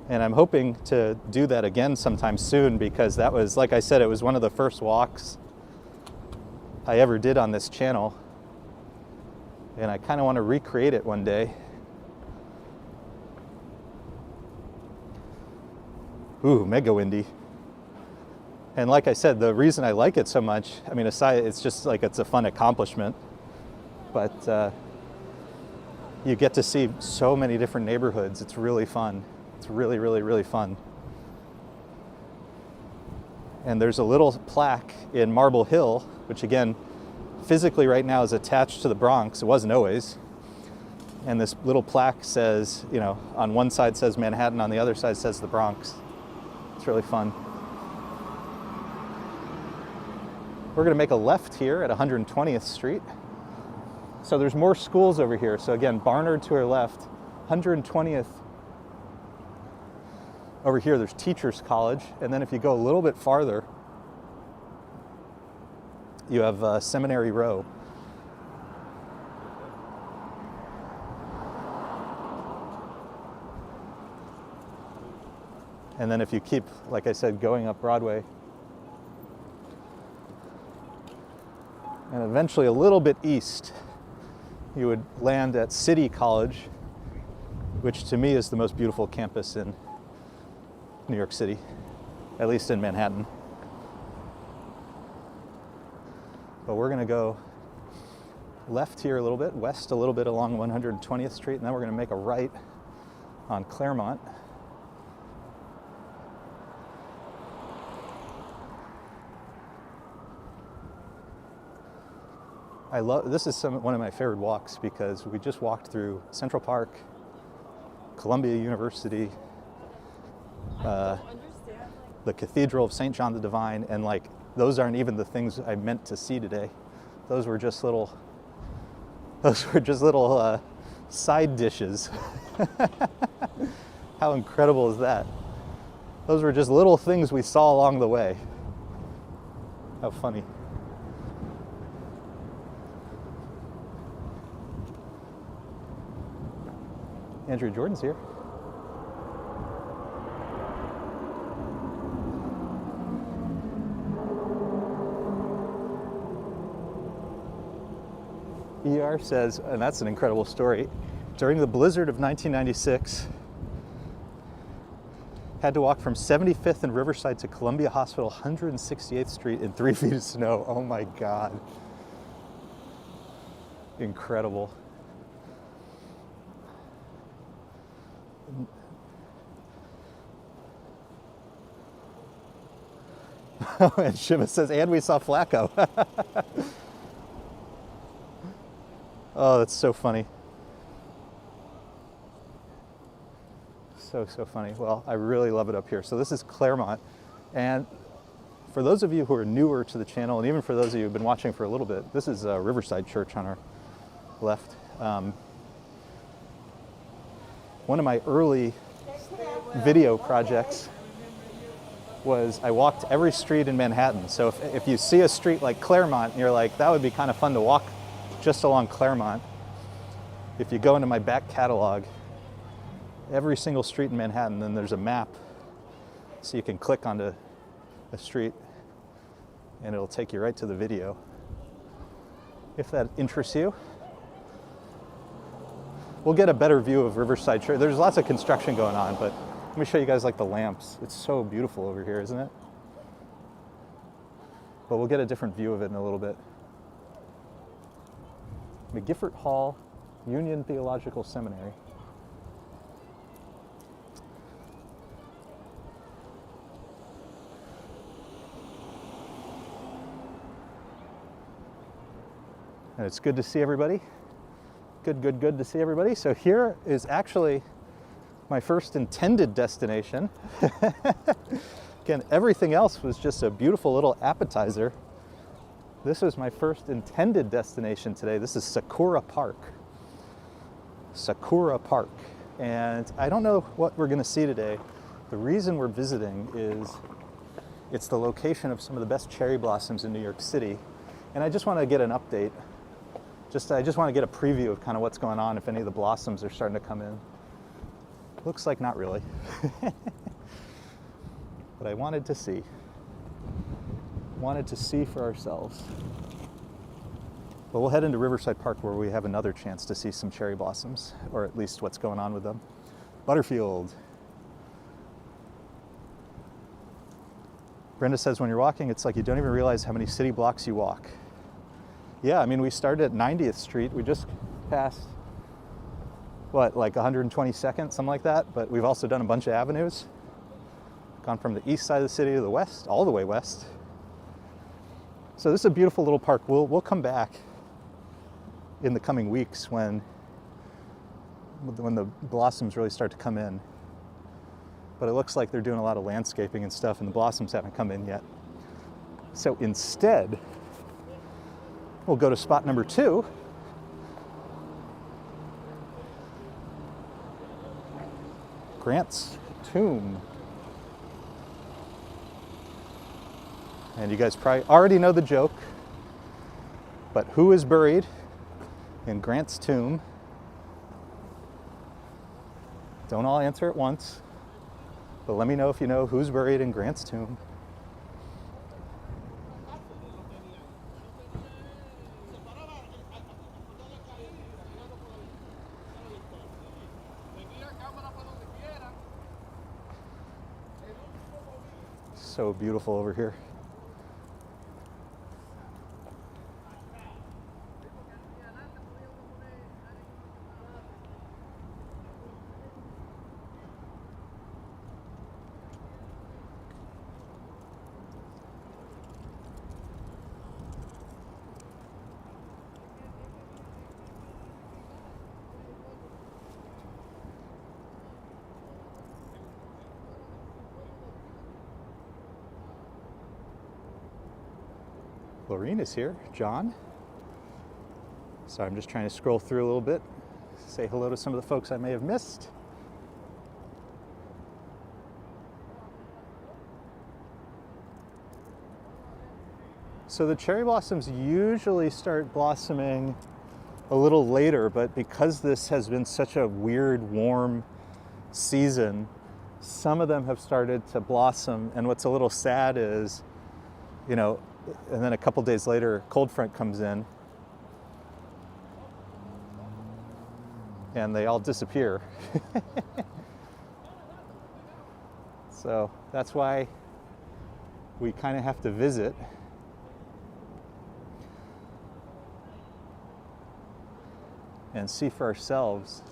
And I'm hoping to do that again sometime soon, because that was, like I said, it was one of the first walks I ever did on this channel. And I kind of want to recreate it one day. Ooh, mega windy. And like I said, the reason I like it so much, I mean, aside, it's just like it's a fun accomplishment, but you get to see so many different neighborhoods. It's really fun. It's really, really, really fun. And there's a little plaque in Marble Hill, which again, physically right now is attached to the Bronx. It wasn't always. And this little plaque says, you know, on one side says Manhattan, on the other side says the Bronx. It's really fun. We're going to make a left here at 120th Street. So there's more schools over here. So again, Barnard to our left, 120th. Over here, there's Teachers College. And then if you go a little bit farther, you have Seminary Row. And then if you keep, like I said, going up Broadway, and eventually a little bit east, you would land at City College, which to me is the most beautiful campus in New York City, at least in Manhattan. But we're gonna go left here a little bit, west a little bit along 120th Street, and then we're gonna make a right on Claremont. This is one of my favorite walks because we just walked through Central Park, Columbia University, the Cathedral of St. John the Divine, and like those aren't even the things I meant to see today. Those were just little side dishes. How incredible is that? Those were just little things we saw along the way. How funny. Andrew Jordan's here. ER says, and that's an incredible story, during the blizzard of 1996, had to walk from 75th and Riverside to Columbia Hospital, 168th Street in 3 feet of snow. Oh my God. Incredible. And Shiva says, and we saw Flaco. Oh, that's so funny. So funny. Well, I really love it up here. So this is Claremont. And for those of you who are newer to the channel, and even for those of you who've been watching for a little bit, this is Riverside Church on our left. One of my early video projects was I walked every street in Manhattan. So if you see a street like Claremont and you're like, that would be kind of fun to walk just along Claremont. If you go into my back catalog, every single street in Manhattan, then there's a map. So you can click onto a street and it'll take you right to the video. If that interests you. We'll get a better view of Riverside Church. There's lots of construction going on, but let me show you guys like the lamps. It's so beautiful over here, isn't it? But we'll get a different view of it in a little bit. McGiffert Hall, Union Theological Seminary. And it's good to see everybody. Good to see everybody. So here is actually my first intended destination. Again, everything else was just a beautiful little appetizer. This was my first intended destination today. This is Sakura Park. Sakura Park. And I don't know what we're gonna see today. The reason we're visiting is it's the location of some of the best cherry blossoms in New York City. And I just wanna get an update. I just wanna get a preview of kind of what's going on, if any of the blossoms are starting to come in. Looks like not really. But I wanted to see. Wanted to see for ourselves. But we'll head into Riverside Park where we have another chance to see some cherry blossoms, or at least what's going on with them. Butterfield. Brenda says when you're walking, it's like you don't even realize how many city blocks you walk. Yeah, I mean, we started at 90th Street. We just passed, what, like 122nd, something like that. But we've also done a bunch of avenues. Gone from the east side of the city to the west, all the way west. So this is a beautiful little park. We'll come back in the coming weeks when the blossoms really start to come in. But it looks like they're doing a lot of landscaping and stuff, and the blossoms haven't come in yet. So instead, we'll go to spot number 2. Grant's Tomb. And you guys probably already know the joke, but who is buried in Grant's tomb? Don't all answer at once, but let me know if you know who's buried in Grant's tomb. So beautiful over here. Lorene is here, John. So I'm just trying to scroll through a little bit, say hello to some of the folks I may have missed. So the cherry blossoms usually start blossoming a little later, but because this has been such a weird, warm season, some of them have started to blossom. And what's a little sad is, you know, and then a couple days later, cold front comes in and they all disappear. So that's why we kind of have to visit. And see for ourselves.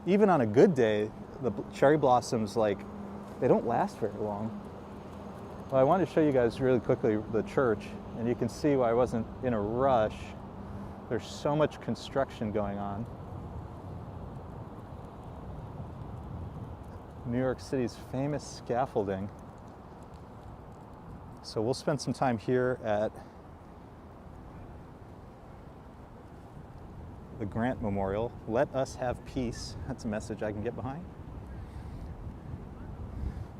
Even on a good day, the cherry blossoms, like, they don't last very long. Well, I wanted to show you guys really quickly the church, and you can see why I wasn't in a rush. There's so much construction going on. New York City's famous scaffolding. So we'll spend some time here at the Grant Memorial. Let us have peace. That's a message I can get behind.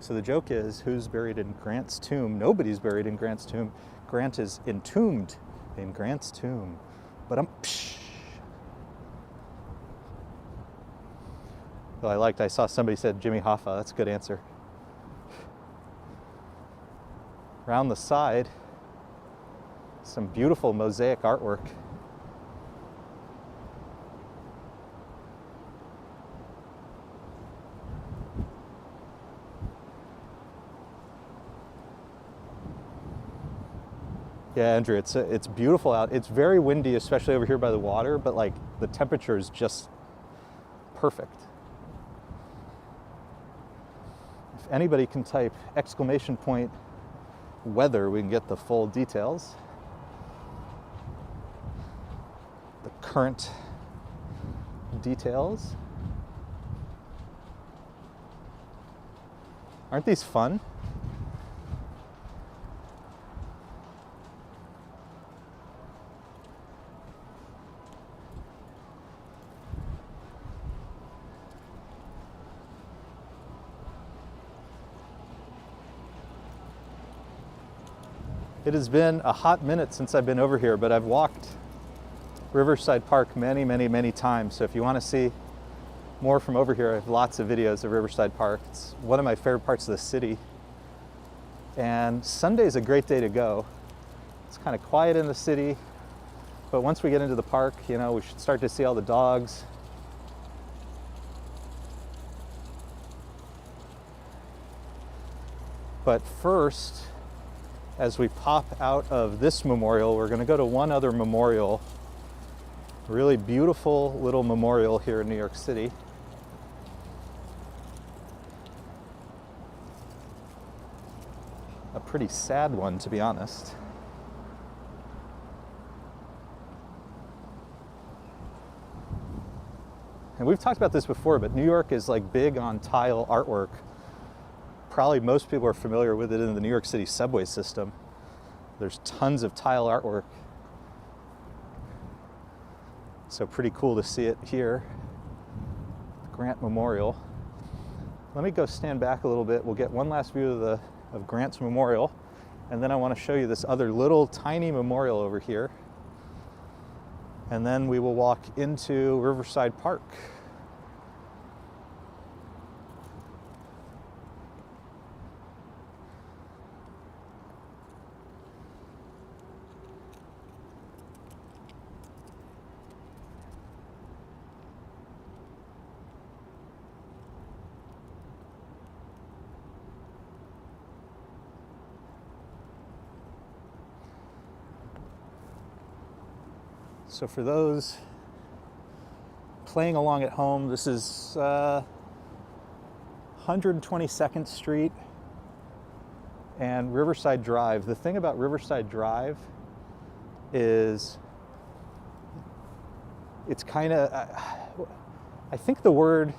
So the joke is, who's buried in Grant's tomb? Nobody's buried in Grant's tomb. Grant is entombed in Grant's tomb. But well, I saw somebody said Jimmy Hoffa. That's a good answer. Around the side, some beautiful mosaic artwork. Yeah, Andrew, it's beautiful out. It's very windy, especially over here by the water, but like the temperature is just perfect. If anybody can type exclamation point weather, we can get the full details. The current details. Aren't these fun? It has been a hot minute since I've been over here, but I've walked Riverside Park many, many, many times. So if you want to see more from over here, I have lots of videos of Riverside Park. It's one of my favorite parts of the city. And Sunday's a great day to go. It's kind of quiet in the city, but once we get into the park, you know, we should start to see all the dogs. But first, as we pop out of this memorial, we're going to go to one other memorial, a really beautiful little memorial here in New York City. A pretty sad one, to be honest. And we've talked about this before, but New York is like big on tile artwork. Probably most people are familiar with it in the New York City subway system. There's tons of tile artwork. So pretty cool to see it here. Grant Memorial. Let me go stand back a little bit. We'll get one last view of Grant's Memorial. And then I want to show you this other little tiny memorial over here. And then we will walk into Riverside Park. So for those playing along at home, this is 122nd Street and Riverside Drive. The thing about Riverside Drive is it's kind of, I think the word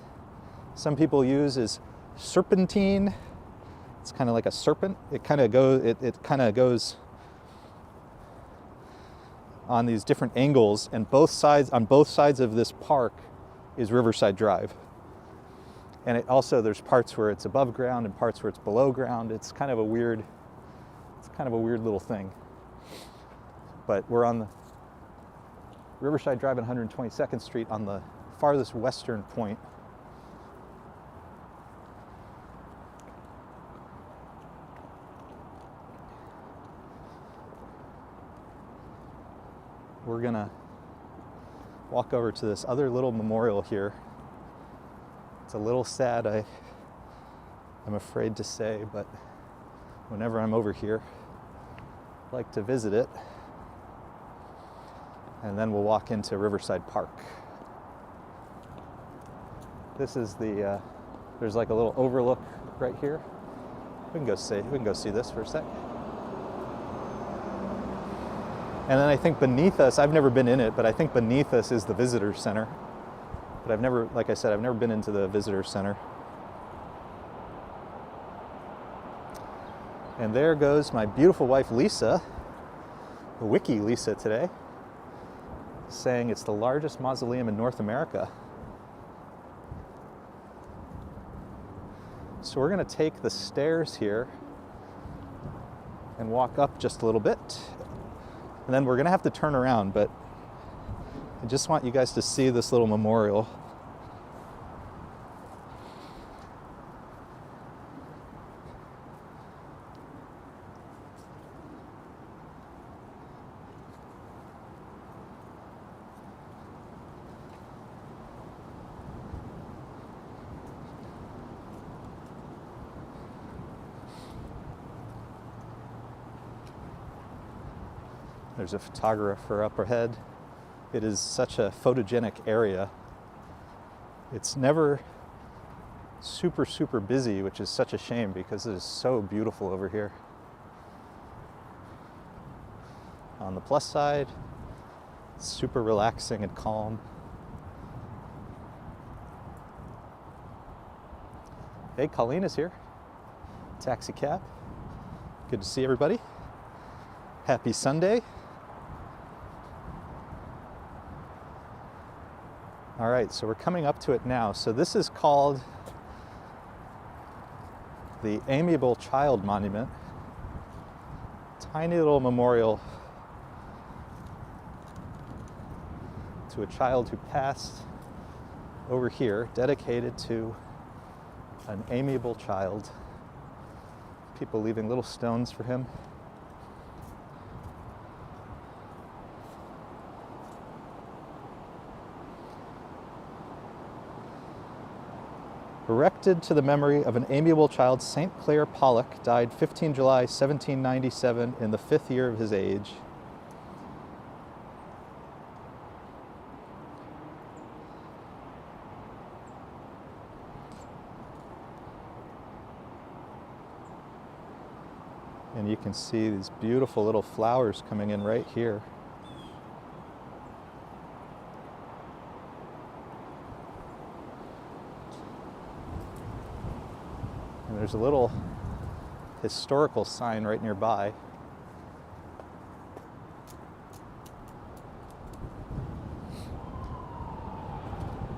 some people use is serpentine. It's kind of like a serpent. It kind of goes on these different angles, and on both sides of this park is Riverside Drive. And it also, there's parts where it's above ground and parts where it's below ground. It's kind of a weird little thing. But we're on the Riverside Drive and 122nd Street on the farthest western point. We're gonna walk over to this other little memorial here. It's a little sad, I'm afraid to say, but whenever I'm over here, I like to visit it. And then we'll walk into Riverside Park. This is there's like a little overlook right here. We can go see this for a sec. And then I think beneath us, I've never been in it, but I think beneath us is the visitor center. But like I said, I've never been into the visitor center. And there goes my beautiful wife, Lisa, the Wiki Lisa today, saying it's the largest mausoleum in North America. So we're gonna take the stairs here and walk up just a little bit. And then we're gonna have to turn around, but I just want you guys to see this little memorial. There's a photographer up ahead. It is such a photogenic area. It's never super busy, which is such a shame because it is so beautiful over here. On the plus side, it's super relaxing and calm. Hey, Colleen is here. Taxi cab. Good to see everybody. Happy Sunday. All right, so we're coming up to it now. So this is called the Amiable Child Monument. Tiny little memorial to a child who passed over here, dedicated to an amiable child. People leaving little stones for him. Erected to the memory of an amiable child, St. Clair Pollock died 15 July 1797 in the 5th year of his age. And you can see these beautiful little flowers coming in right here. And there's a little historical sign right nearby.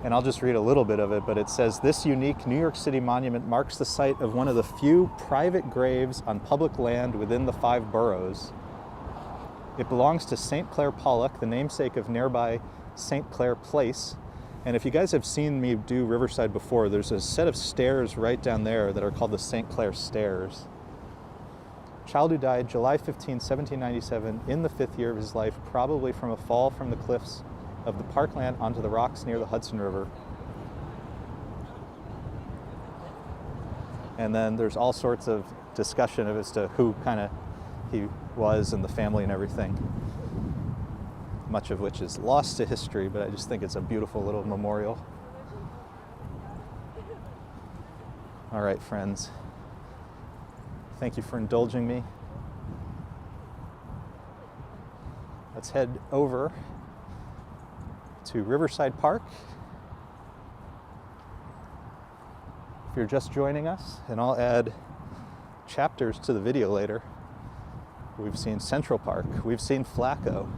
And I'll just read a little bit of it, but it says, "This unique New York City monument marks the site of one of the few private graves on public land within the 5 boroughs. It belongs to St. Clair Pollock, the namesake of nearby St. Clair Place." And if you guys have seen me do Riverside before, there's a set of stairs right down there that are called the St. Clair Stairs. Child who died July 15, 1797, in the 5th year of his life, probably from a fall from the cliffs of the parkland onto the rocks near the Hudson River. And then there's all sorts of discussion as to who kind of he was and the family and everything. much of which is lost to history, but I just think it's a beautiful little memorial. All right, friends. Thank you for indulging me. Let's head over to Riverside Park. If you're just joining us, and I'll add chapters to the video later, we've seen Central Park, we've seen Flaco,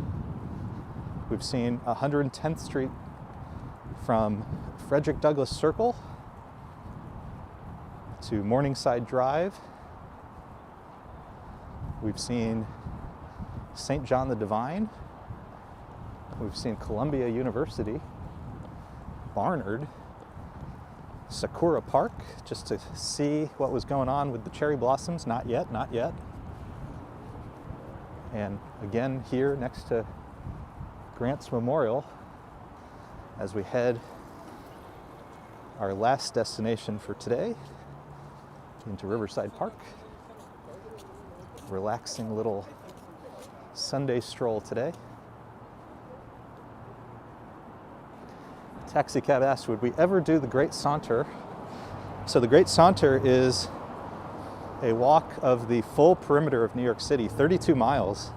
we've seen 110th Street from Frederick Douglass Circle to Morningside Drive. We've seen St. John the Divine. We've seen Columbia University, Barnard, Sakura Park, just to see what was going on with the cherry blossoms. Not yet, not yet. And again here next to Grant's Memorial as we head our last destination for today into Riverside Park. Relaxing little Sunday stroll today. Taxi cab asked, would we ever do the Great Saunter? So the Great Saunter is a walk of the full perimeter of New York City, 32 miles,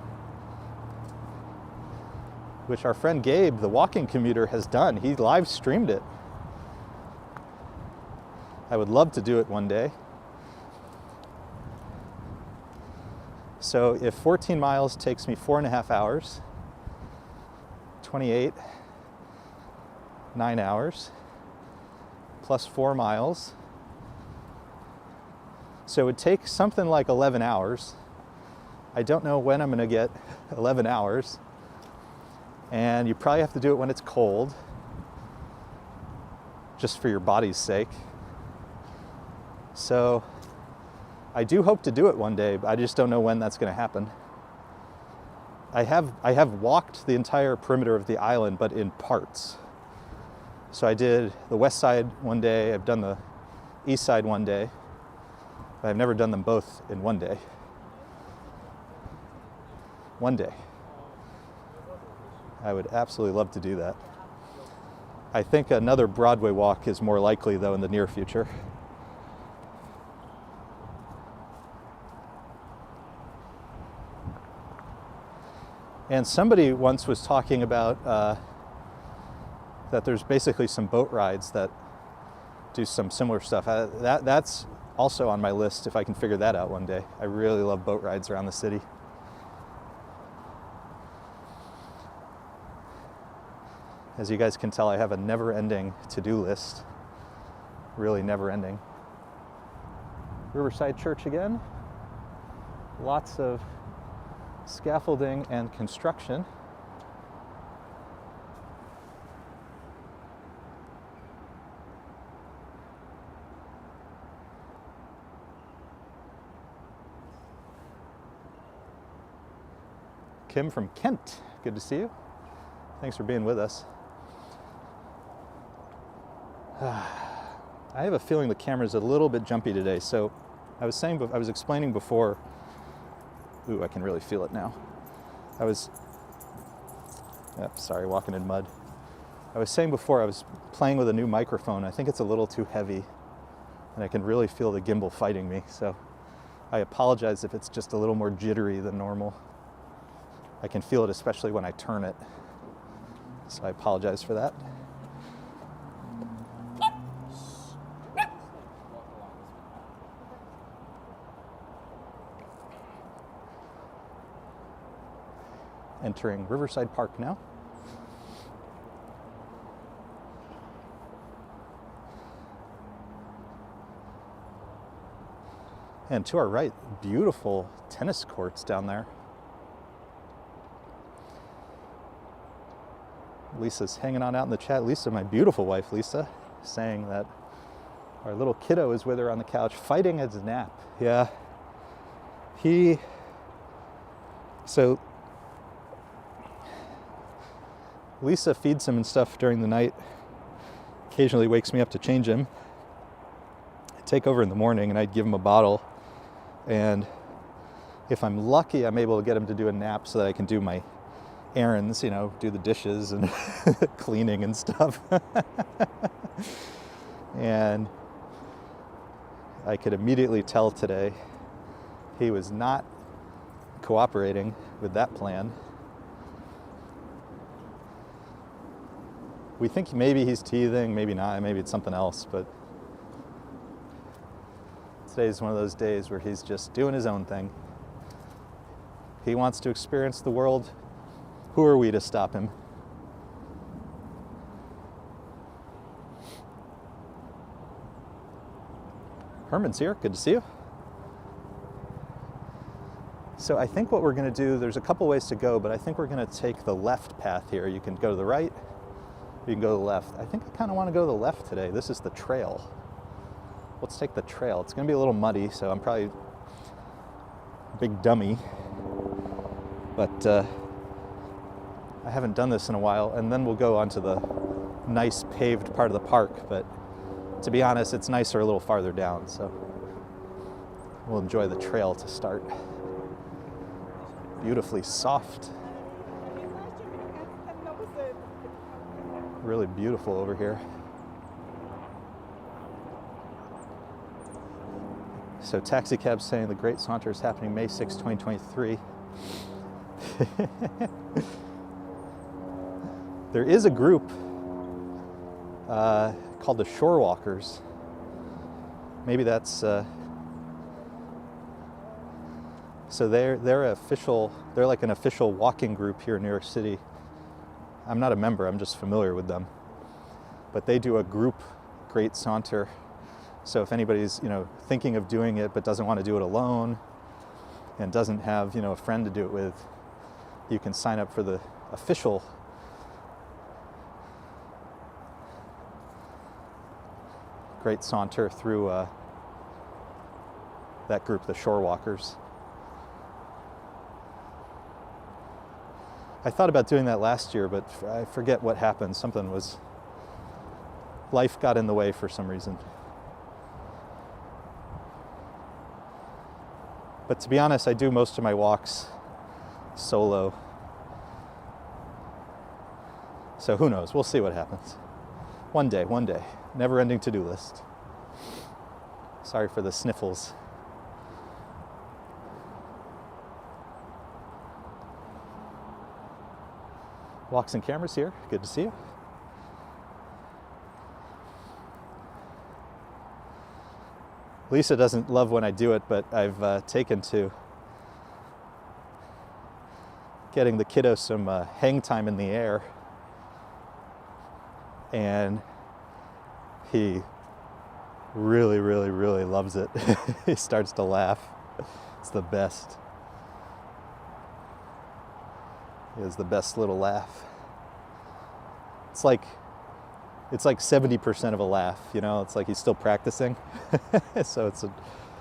which our friend Gabe, the walking commuter, has done. He live streamed it. I would love to do it one day. So if 14 miles takes me 4.5 hours, 28, 9 hours, plus 4 miles. So it would take something like 11 hours. I don't know when I'm going to get 11 hours. And you probably have to do it when it's cold, just for your body's sake. So I do hope to do it one day, but I just don't know when that's going to happen. I have walked the entire perimeter of the island, but in parts. So I did the west side one day, I've done the east side one day, but I've never done them both in one day. One day. I would absolutely love to do that. I think another Broadway walk is more likely, though, in the near future. And somebody once was talking about that there's basically some boat rides that do some similar stuff. That's also on my list if I can figure that out one day. I really love boat rides around the city. As you guys can tell, I have a never-ending to-do list. Really never-ending. Riverside Church again. Lots of scaffolding and construction. Kim from Kent, good to see you. Thanks for being with us. I have a feeling the camera's a little bit jumpy today. So I was explaining before. Ooh, I can really feel it now. Sorry, walking in mud. I was saying before I was playing with a new microphone. I think it's a little too heavy, and I can really feel the gimbal fighting me. So I apologize if it's just a little more jittery than normal. I can feel it especially when I turn it. So I apologize for that. Entering Riverside Park now. And to our right, beautiful tennis courts down there. Lisa's hanging on out in the chat. Lisa, my beautiful wife, Lisa, saying that our little kiddo is with her on the couch fighting his nap. Yeah. So Lisa feeds him and stuff during the night, occasionally wakes me up to change him. I take over in the morning and I'd give him a bottle, and if I'm lucky, I'm able to get him to do a nap so that I can do my errands, you know, do the dishes and cleaning and stuff. And I could immediately tell today he was not cooperating with that plan. We think maybe he's teething, maybe not, maybe it's something else, but today's one of those days where he's just doing his own thing. He wants to experience the world. Who are we to stop him? Herman's here, good to see you. So I think what we're gonna do, there's a couple ways to go, but I think we're gonna take the left path here. You can go to the right, you can go to the left. I think I kinda wanna go to the left today. This is the trail. Let's take the trail. It's gonna be a little muddy, so I'm probably a big dummy, but I haven't done this in a while, and then we'll go onto the nice paved part of the park, but to be honest, it's nicer a little farther down, so we'll enjoy the trail to start. Beautifully soft. Really beautiful over here. So taxi cab saying the Great Saunter is happening May 6, 2023. There is a group called the Shore Walkers. Maybe that's so they're official. They're like an official walking group here in New York City. I'm not a member. I'm just familiar with them. But they do a group Great Saunter. So if anybody's, you know, thinking of doing it but doesn't want to do it alone and doesn't have, you know, a friend to do it with, you can sign up for the official Great Saunter through that group, the Shore Walkers. I thought about doing that last year, but I forget what happened. Life got in the way for some reason. But to be honest, I do most of my walks solo. So who knows? We'll see what happens. One day. Never-ending to-do list. Sorry for the sniffles. Walks and cameras here. Good to see you. Lisa doesn't love when I do it, but I've taken to getting the kiddo some hang time in the air. And he really, really, really loves it. He starts to laugh. It's the best. He has the best little laugh. It's like 70% of a laugh, you know? It's like he's still practicing. So it's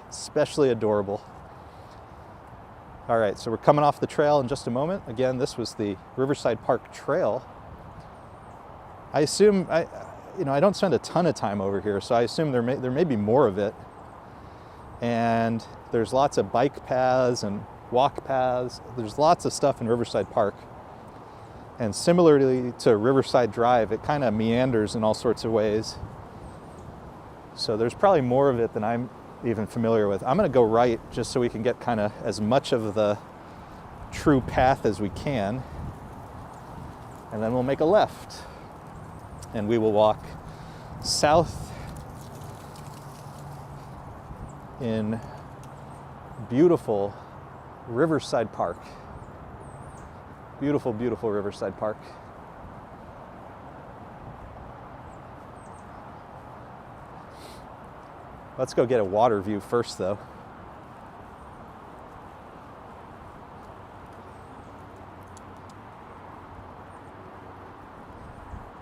especially adorable. All right, so we're coming off the trail in just a moment. Again, this was the Riverside Park Trail. I assume, I don't spend a ton of time over here, so I assume there may be more of it. And there's lots of bike paths and walk paths. There's lots of stuff in Riverside Park. And similarly to Riverside Drive, it kind of meanders in all sorts of ways. So there's probably more of it than I'm even familiar with. I'm gonna go right just so we can get kind of as much of the true path as we can. And then we'll make a left. And we will walk south in beautiful Riverside Park. Beautiful, beautiful Riverside Park. Let's go get a water view first, though.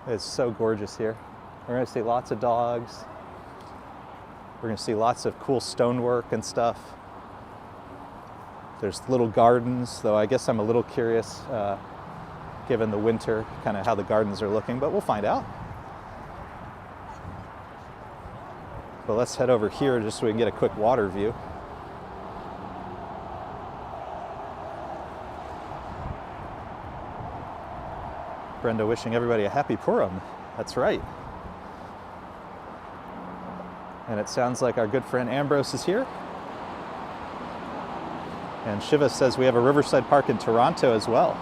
It's so gorgeous here. We're gonna see lots of dogs. We're gonna see lots of cool stonework and stuff. There's little gardens, though I guess I'm a little curious, given the winter, kind of how the gardens are looking, but we'll find out. But let's head over here just so we can get a quick water view. Brenda wishing everybody a happy Purim. That's right. And it sounds like our good friend Ambrose is here. And Shiva says we have a Riverside Park in Toronto as well.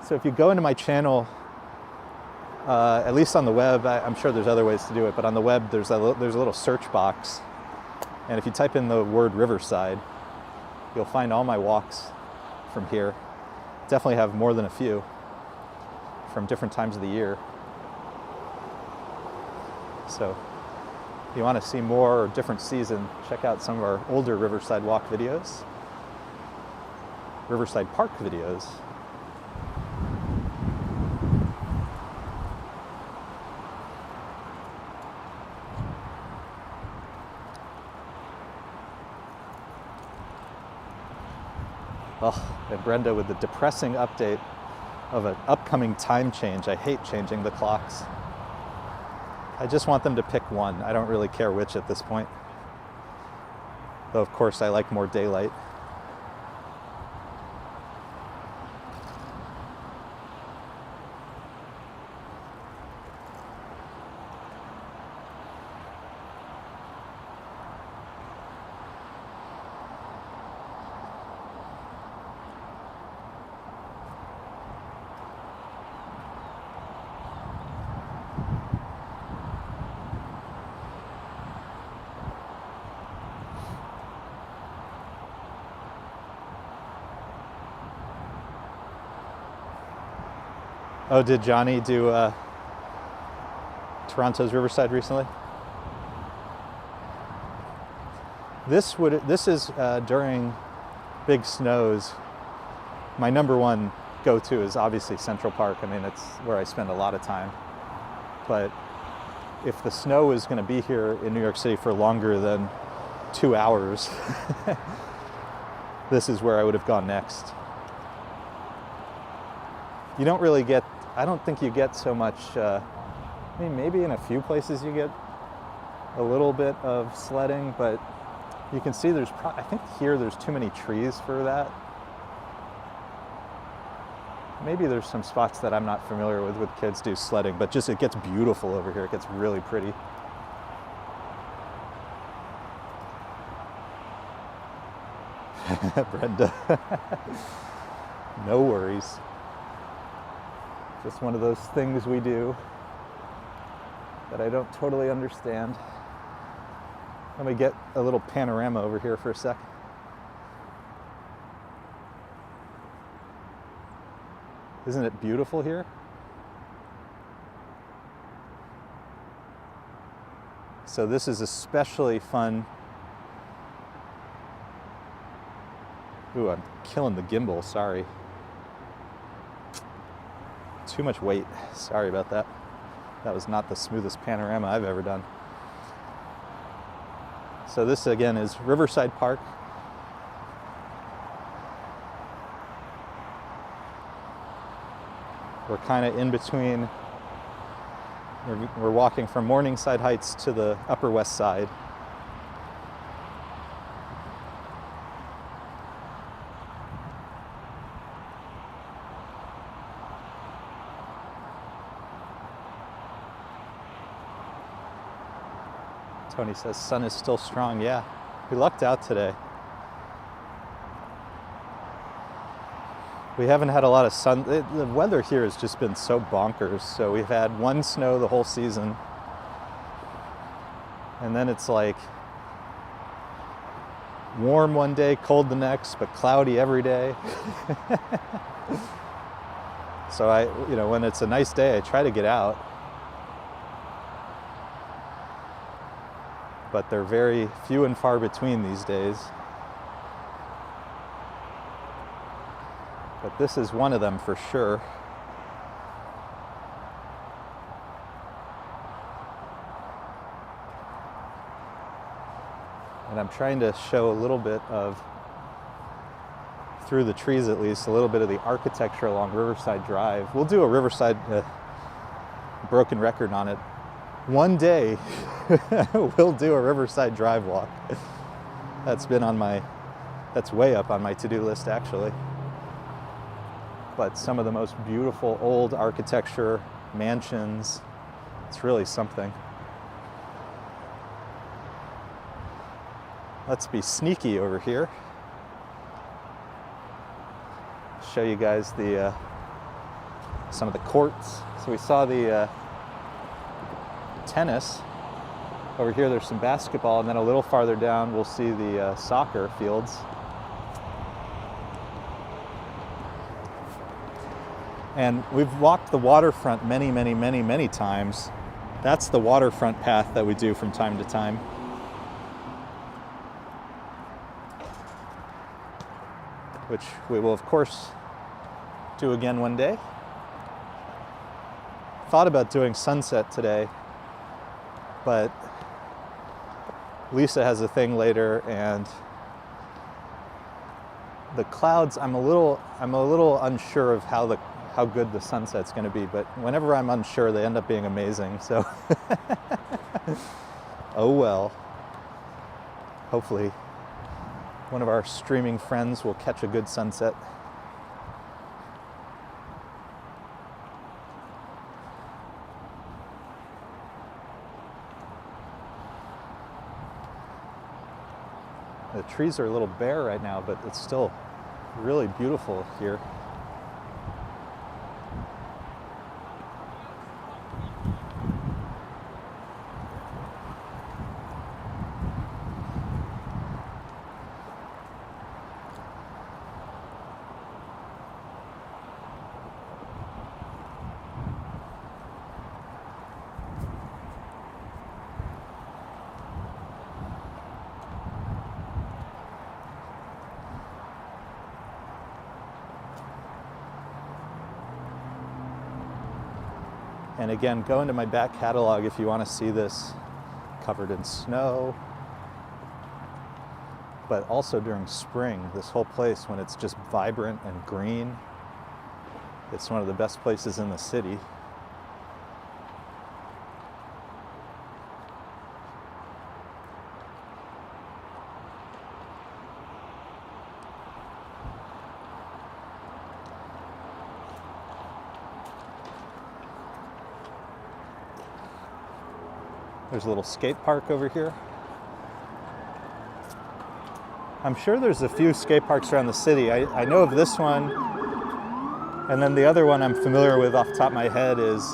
So if you go into my channel, at least on the web, I'm sure there's other ways to do it, but on the web there's a little search box. And if you type in the word Riverside, you'll find all my walks from here. Definitely have more than a few from different times of the year. So if you want to see more or different season, check out some of our older Riverside Walk videos, Riverside Park videos. Oh, and Brenda with the depressing update of an upcoming time change. I hate changing the clocks. I just want them to pick one. I don't really care which at this point. Though of course I like more daylight. Oh, did Johnny do Toronto's Riverside recently? This is during big snows. My number one go-to is obviously Central Park. I mean, it's where I spend a lot of time. But if the snow is going to be here in New York City for longer than 2 hours, this is where I would have gone next. You don't really get, I don't think you get so much, I mean, maybe in a few places you get a little bit of sledding, but you can see there's, I think here there's too many trees for that. Maybe there's some spots that I'm not familiar with kids do sledding, but just it gets beautiful over here. It gets really pretty. Brenda. No worries. Just one of those things we do that I don't totally understand. Let me get a little panorama over here for a sec. Isn't it beautiful here? So this is especially fun. Ooh, I'm killing the gimbal, sorry. Too much weight, sorry about that. That was not the smoothest panorama I've ever done. So this again is Riverside Park. We're kind of in between, we're walking from Morningside Heights to the Upper West Side. Tony says sun is still strong. Yeah, we lucked out today. We haven't had a lot of sun. The weather here has just been so bonkers. So we've had one snow the whole season. And then it's like warm one day, cold the next, but cloudy every day. So when it's a nice day, I try to get out. But they're very few and far between these days. But this is one of them for sure. And I'm trying to show a little bit of, through the trees at least, a little bit of the architecture along Riverside Drive. We'll do a Riverside broken record on it one day we'll do a Riverside Drive walk. That's way up on my to-do list actually. But some of the most beautiful old architecture, mansions, it's really something. Let's be sneaky over here. Show you guys the some of the courts. So we saw the tennis. Over here there's some basketball, and then a little farther down we'll see the soccer fields. And we've walked the waterfront many times. That's the waterfront path that we do from time to time. Which we will of course do again one day. Thought about doing sunset today, but Lisa has a thing later, and the clouds, I'm a little unsure of how good the sunset's going to be, but whenever I'm unsure, they end up being amazing. So oh well. Hopefully one of our streaming friends will catch a good sunset. The trees are a little bare right now, but it's still really beautiful here. And again, go into my back catalog if you want to see this covered in snow. But also during spring, this whole place, when it's just vibrant and green, it's one of the best places in the city. There's a little skate park over here. I'm sure there's a few skate parks around the city. I know of this one, and then the other one I'm familiar with off the top of my head is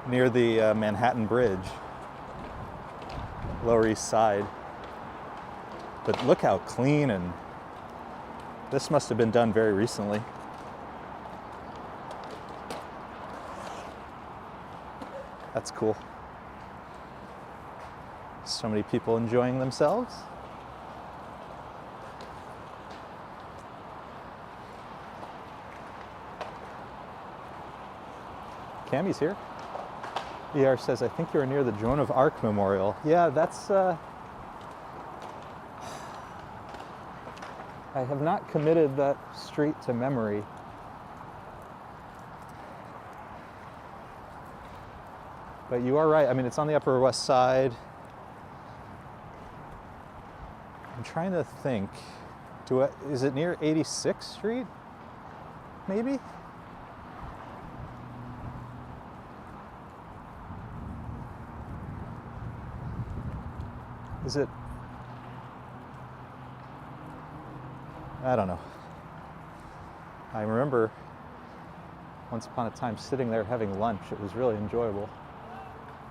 near the Manhattan Bridge, Lower East Side. But look how clean, and this must have been done very recently. That's cool. So many people enjoying themselves. Cammy's here. ER says, I think you're near the Joan of Arc Memorial. Yeah, that's... I have not committed that street to memory. But you are right. I mean, it's on the Upper West Side. I'm trying to think. Is it near 86th Street? Maybe? Is it? I don't know. I remember once upon a time sitting there having lunch. It was really enjoyable.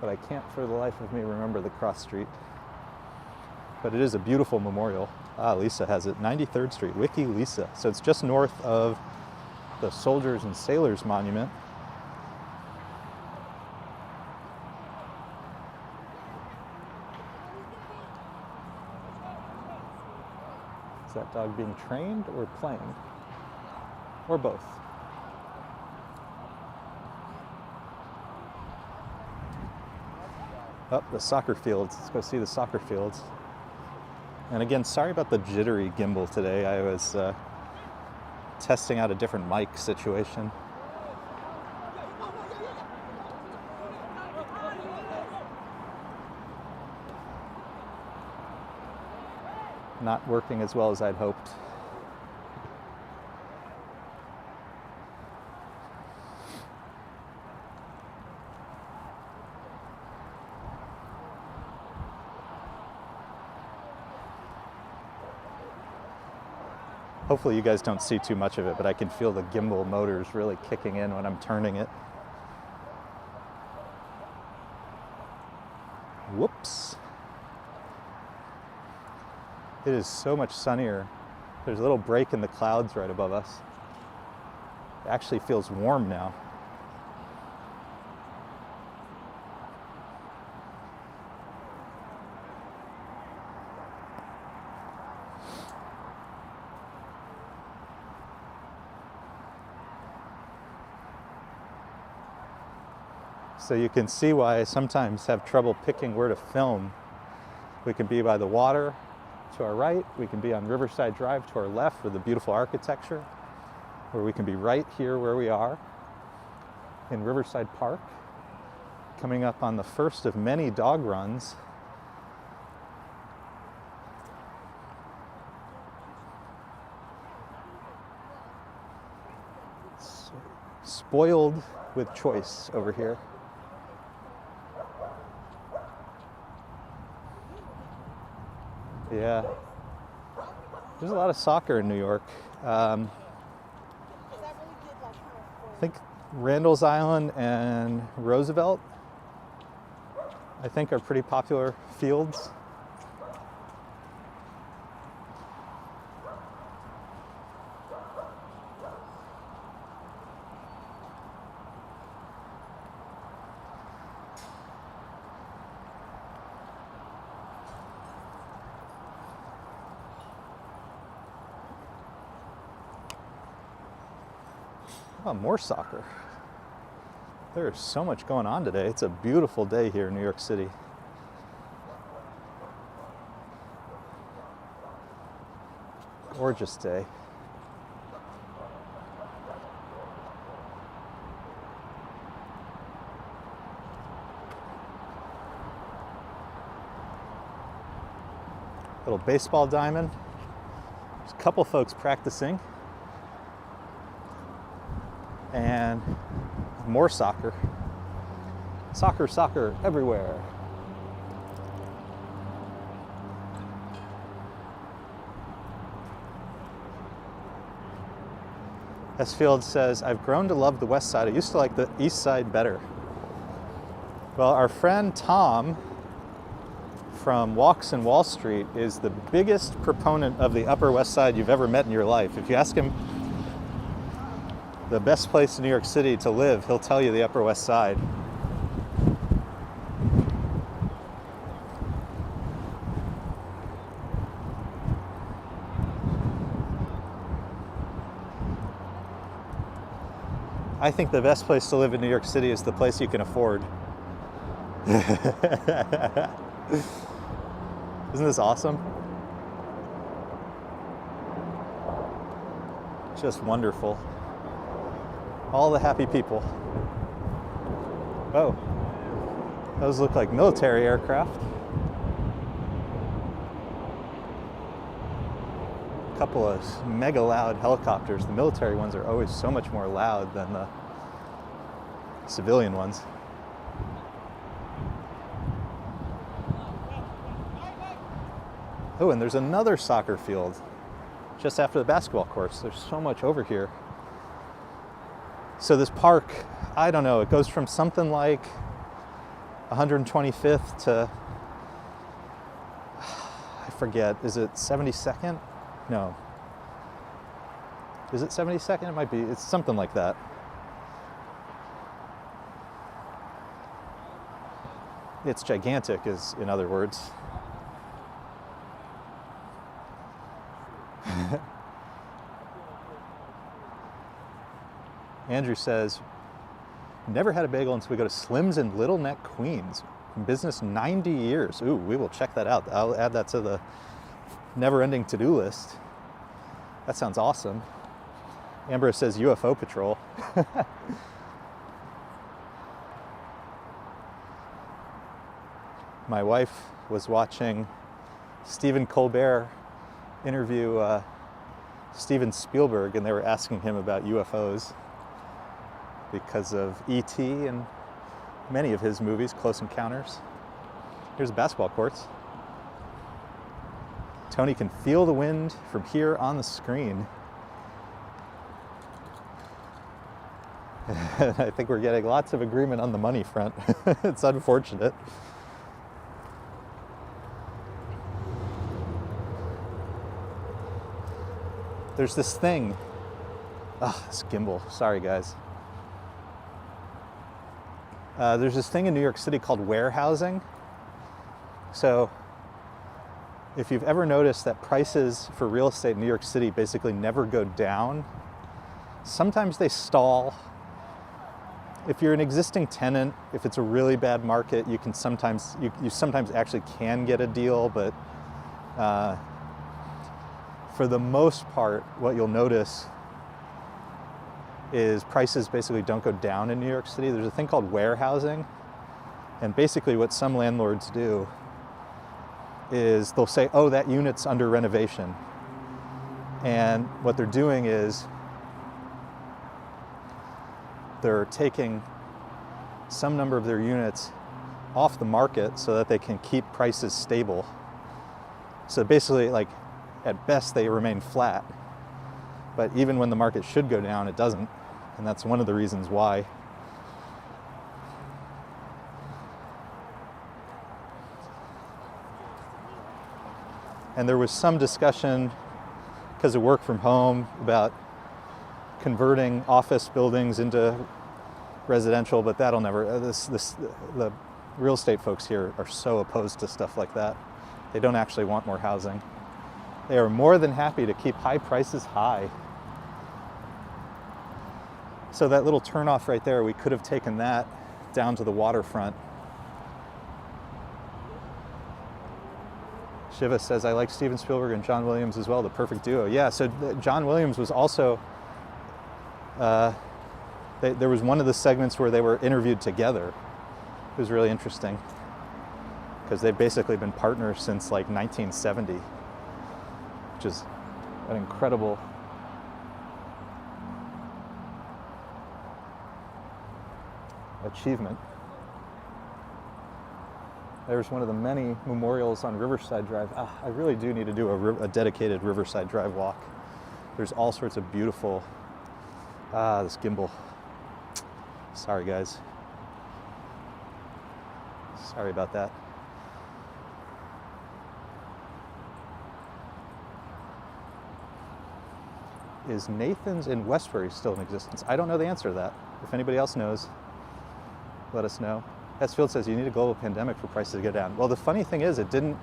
But I can't for the life of me remember the cross street. But it is a beautiful memorial. Ah, Lisa has it. 93rd Street, Wiki Lisa. So it's just north of the Soldiers and Sailors Monument. Is that dog being trained or playing? Or both? Oh, the soccer fields. Let's go see the soccer fields. And again, sorry about the jittery gimbal today. I was testing out a different mic situation. not working as well as I'd hoped. Hopefully you guys don't see too much of it, but I can feel the gimbal motors really kicking in when I'm turning it. Whoops. It is so much sunnier. There's a little break in the clouds right above us. It actually feels warm now. So you can see why I sometimes have trouble picking where to film. We can be by the water to our right, we can be on Riverside Drive to our left with the beautiful architecture, or we can be right here where we are in Riverside Park, coming up on the first of many dog runs. Spoiled with choice over here. Yeah, there's a lot of soccer in New York. I think Randall's Island and Roosevelt, I think, are pretty popular fields. Oh, more soccer. There is so much going on today. It's a beautiful day here in New York City. Gorgeous day. Little baseball diamond. There's a couple folks practicing. And more soccer. Soccer, soccer everywhere. S. Field says, I've grown to love the west side. I used to like the east side better. Well, our friend Tom from Walks in Wall Street is the biggest proponent of the Upper West Side you've ever met in your life. If you ask him the best place in New York City to live, he'll tell you the Upper West Side. I think the best place to live in New York City is the place you can afford. Isn't this awesome? Just wonderful. All the happy people. Oh, those look like military aircraft. A couple of mega loud helicopters. The military ones are always so much more loud than the civilian ones. Oh, and there's another soccer field just after the basketball course. There's so much over here. So this park, I don't know, it goes from something like 125th to, I forget, is it 72nd? No. Is it 72nd? It might be, it's something like that. It's gigantic, is in other words. Andrew says, never had a bagel until we go to Slim's in Little Neck, Queens. In business 90 years. Ooh, we will check that out. I'll add that to the never-ending to-do list. That sounds awesome. Amber says UFO Patrol. My wife was watching Stephen Colbert interview Steven Spielberg, and they were asking him about UFOs because of E.T. and many of his movies, Close Encounters. Here's the basketball courts. Tony can feel the wind from here on the screen. I think we're getting lots of agreement on the money front. It's unfortunate. There's this thing. Oh, this gimbal. Sorry, guys. There's this thing in New York City called warehousing. So, if you've ever noticed that prices for real estate in New York City basically never go down, sometimes they stall. If you're an existing tenant, if it's a really bad market, you can sometimes you sometimes actually can get a deal, but for the most part, what you'll notice is prices basically don't go down in New York City. There's a thing called warehousing, and basically what some landlords do is they'll say, oh, that unit's under renovation. And what they're doing is they're taking some number of their units off the market so that they can keep prices stable. So basically, like, at best they remain flat, but even when the market should go down, it doesn't. And that's one of the reasons why. And there was some discussion because of work from home about converting office buildings into residential, but that'll never, the real estate folks here are so opposed to stuff like that. They don't actually want more housing. They are more than happy to keep high prices high. So that little turnoff right there, we could have taken that down to the waterfront. Shiva says, I like Steven Spielberg and John Williams as well, the perfect duo. Yeah, so John Williams was also, there was one of the segments where they were interviewed together. It was really interesting because they've basically been partners since like 1970, which is an incredible achievement. There's one of the many memorials on Riverside Drive. I really do need to do a dedicated Riverside Drive walk. There's all sorts of beautiful, this gimbal. Sorry guys. Sorry about that. Is Nathan's in Westbury still in existence? I don't know the answer to that. If anybody else knows, let us know. Hesfield says you need a global pandemic for prices to go down. Well, the funny thing is it didn't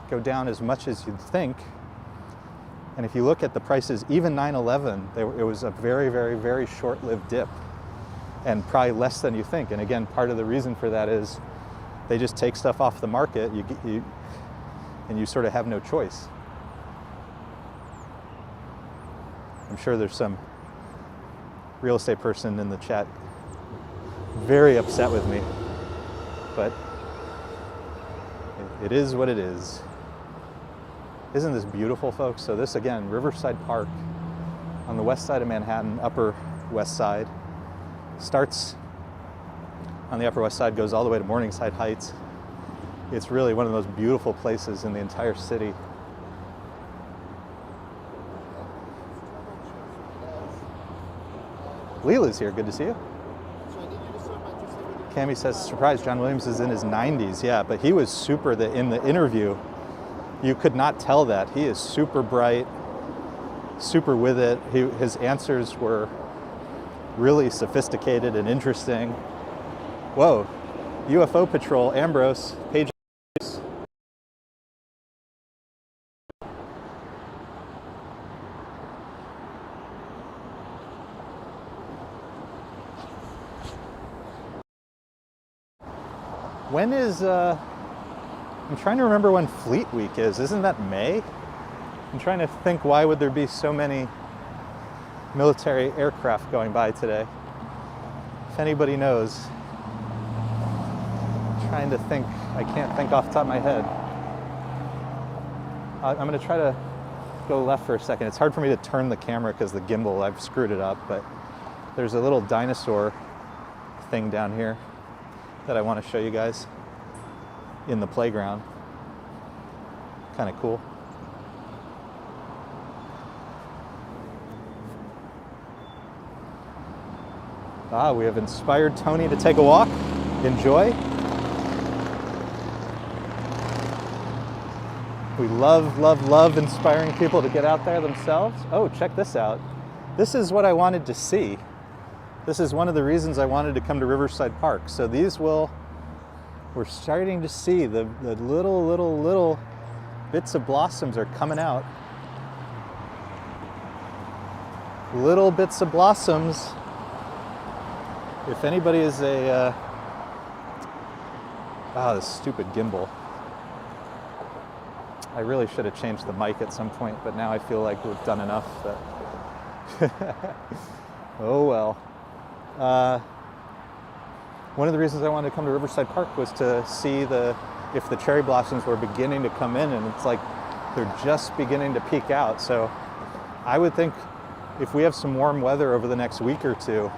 go down as much as you'd think. And if you look at the prices, even 9/11, it was a very, very, very short-lived dip and probably less than you think. And again, part of the reason for that is they just take stuff off the market and you sort of have no choice. I'm sure there's some real estate person in the chat very upset with me, but it is what it is. Isn't this beautiful, folks? So this, again, Riverside Park on the west side of Manhattan, Upper West Side. Starts on the Upper West Side, goes all the way to Morningside Heights. It's really one of the most beautiful places in the entire city. Leela's here, good to see you. Cami says, surprise, John Williams is in his 90s. Yeah, but he was super, in the interview, you could not tell that. He is super bright, super with it. His answers were really sophisticated and interesting. Whoa, UFO Patrol, Ambrose, page. When is, I'm trying to remember when Fleet Week is. Isn't that May? I'm trying to think, why would there be so many military aircraft going by today? If anybody knows. I'm trying to think. I can't think off the top of my head. I'm going to try to go left for a second. It's hard for me to turn the camera because the gimbal, I've screwed it up, but there's a little dinosaur thing down here that I want to show you guys in the playground. Kind of cool. We have inspired Tony to take a walk. Enjoy. We love, love, love inspiring people to get out there themselves. Oh, check this out. This is what I wanted to see. This is one of the reasons I wanted to come to Riverside Park. So these we're starting to see the little bits of blossoms are coming out. Little bits of blossoms. If anybody is a, this stupid gimbal. I really should have changed the mic at some point, but now I feel like we've done enough. Oh well. One of the reasons I wanted to come to Riverside Park was to see if the cherry blossoms were beginning to come in, and it's like they're just beginning to peek out. So I would think if we have some warm weather over the next week or two,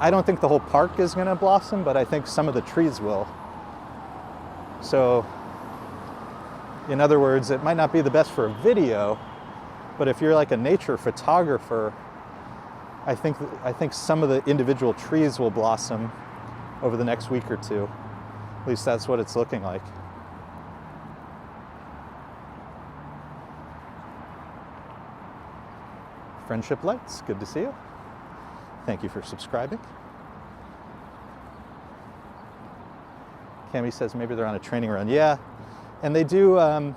I don't think the whole park is going to blossom, but I think some of the trees will. So, in other words, it might not be the best for a video, but if you're like a nature photographer, I think some of the individual trees will blossom over the next week or two. At least that's what it's looking like. Friendship Lights, good to see you. Thank you for subscribing. Cami says maybe they're on a training run. Yeah, and they do. I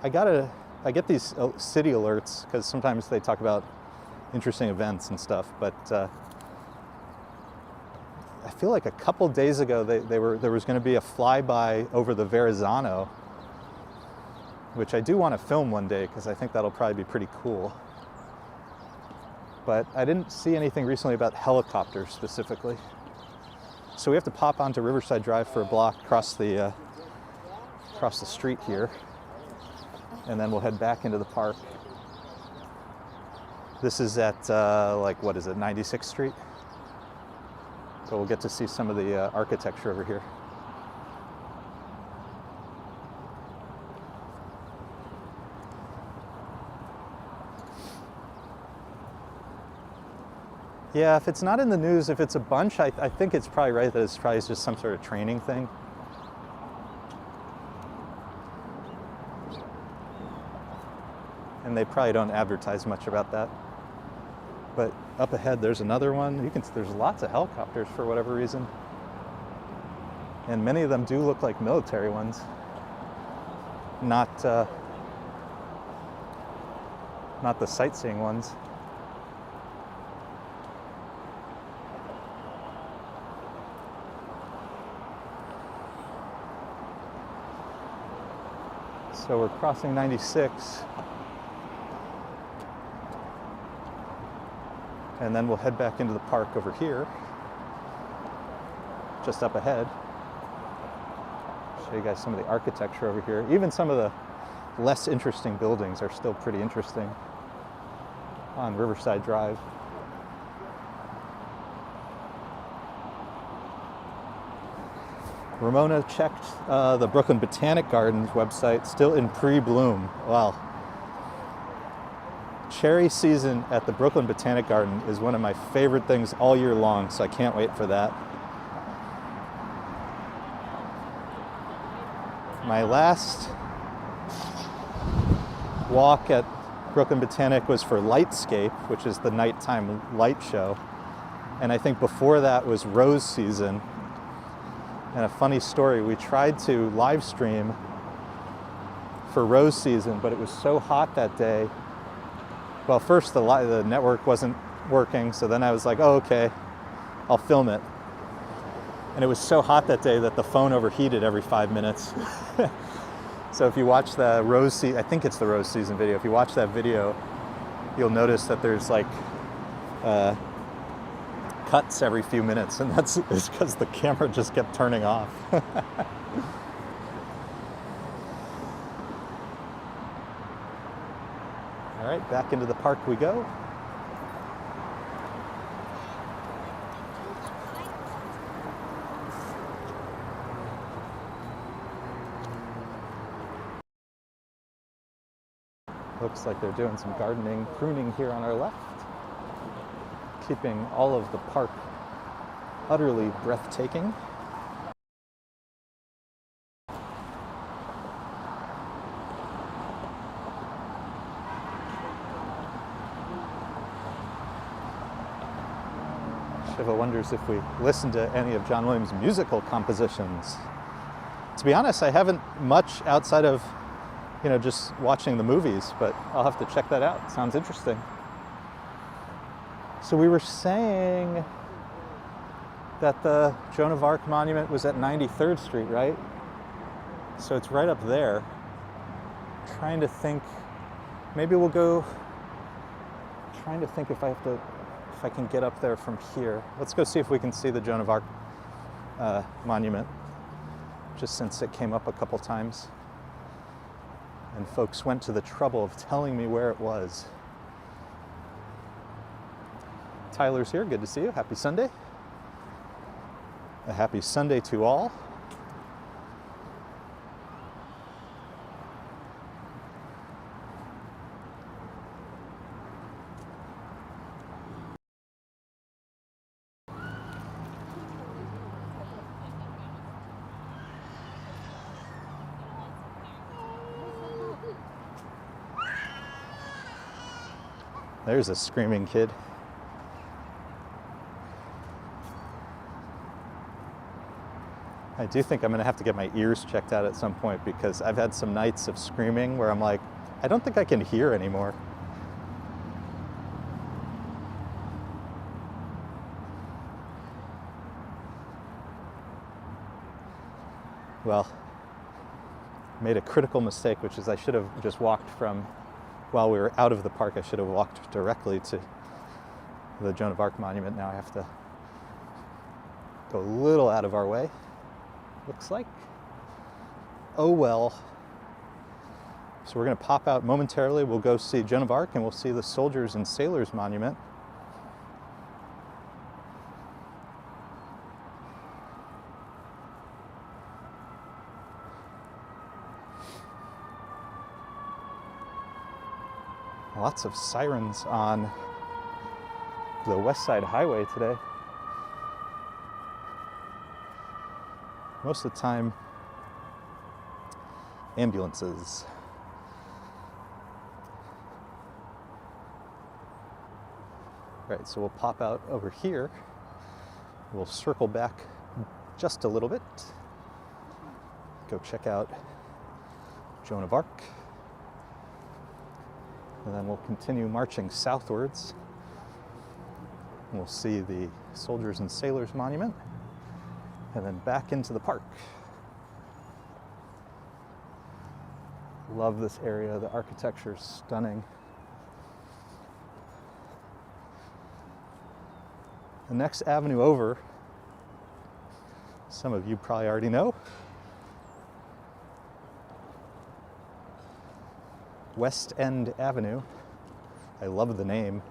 get these city alerts because sometimes they talk about interesting events and stuff. But I feel like a couple days ago there was going to be a flyby over the Verrazano, which I do want to film one day because I think that'll probably be pretty cool. But I didn't see anything recently about helicopters specifically. So we have to pop onto Riverside Drive for a block across the street here, and then we'll head back into the park. This is at like, what is it, 96th Street? So we'll get to see some of the architecture over here. Yeah, if it's not in the news, if it's a bunch, I think it's probably right that it's probably just some sort of training thing. And they probably don't advertise much about that. But up ahead, there's another one. There's lots of helicopters for whatever reason. And many of them do look like military ones. Not the sightseeing ones. So we're crossing 96, and then we'll head back into the park over here, just up ahead. Show you guys some of the architecture over here. Even some of the less interesting buildings are still pretty interesting on Riverside Drive. Ramona checked the Brooklyn Botanic Gardens website, still in pre-bloom. Wow. Cherry season at the Brooklyn Botanic Garden is one of my favorite things all year long, so I can't wait for that. My last walk at Brooklyn Botanic was for Lightscape, which is the nighttime light show. And I think before that was rose season. And a funny story, we tried to live stream for rose season, but it was so hot that day. Well, first the network wasn't working, so then I was like, oh, okay, I'll film it. And it was so hot that day that the phone overheated every 5 minutes. So if you watch the rose season, I think it's the rose season video, if you watch that video, you'll notice that there's like cuts every few minutes, and it's because the camera just kept turning off. All right, back into the park we go. Looks like they're doing some gardening, pruning here on our left, keeping all of the park utterly breathtaking. Shiva wonders if we listen to any of John Williams' musical compositions. To be honest, I haven't much outside of, just watching the movies, but I'll have to check that out. Sounds interesting. So we were saying that the Joan of Arc monument was at 93rd Street, right? So it's right up there. Trying to think, maybe we'll go, trying to think if I can get up there from here. Let's go see if we can see the Joan of Arc monument, just since it came up a couple times. And folks went to the trouble of telling me where it was. Tyler's here, good to see you. Happy Sunday. A happy Sunday to all. There's a screaming kid. I do think I'm gonna have to get my ears checked out at some point because I've had some nights of screaming where I'm like, I don't think I can hear anymore. Well, made a critical mistake, which is I should have just walked from, while we were out of the park, I should have walked directly to the Joan of Arc monument. Now I have to go a little out of our way, looks like. Oh well. So we're gonna pop out momentarily. We'll go see Joan of Arc and we'll see the Soldiers and Sailors Monument. Lots of sirens on the West Side Highway today. Most of the time, ambulances. Right, so we'll pop out over here. We'll circle back just a little bit. Go check out Joan of Arc. And then we'll continue marching southwards. And we'll see the Soldiers and Sailors Monument. And then back into the park. Love this area. The architecture is stunning. The next avenue over, some of you probably already know, West End Avenue. I love the name.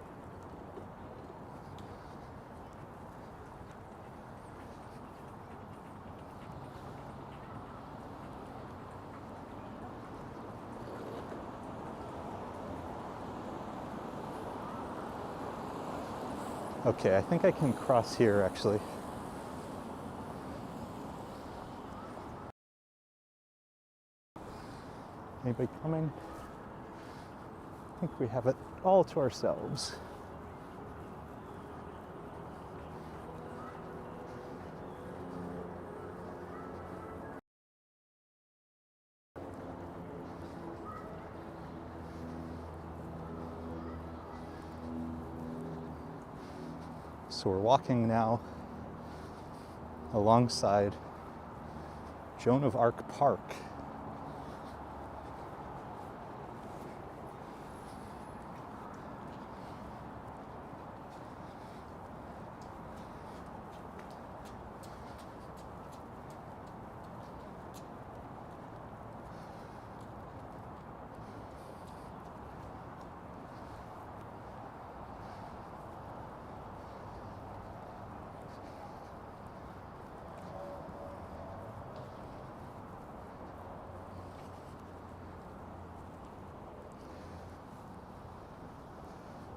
Okay, I think I can cross here actually. Anybody coming? I think we have it all to ourselves. So we're walking now alongside Joan of Arc Park.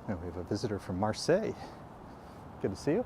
And we have a visitor from Marseille. Good to see you.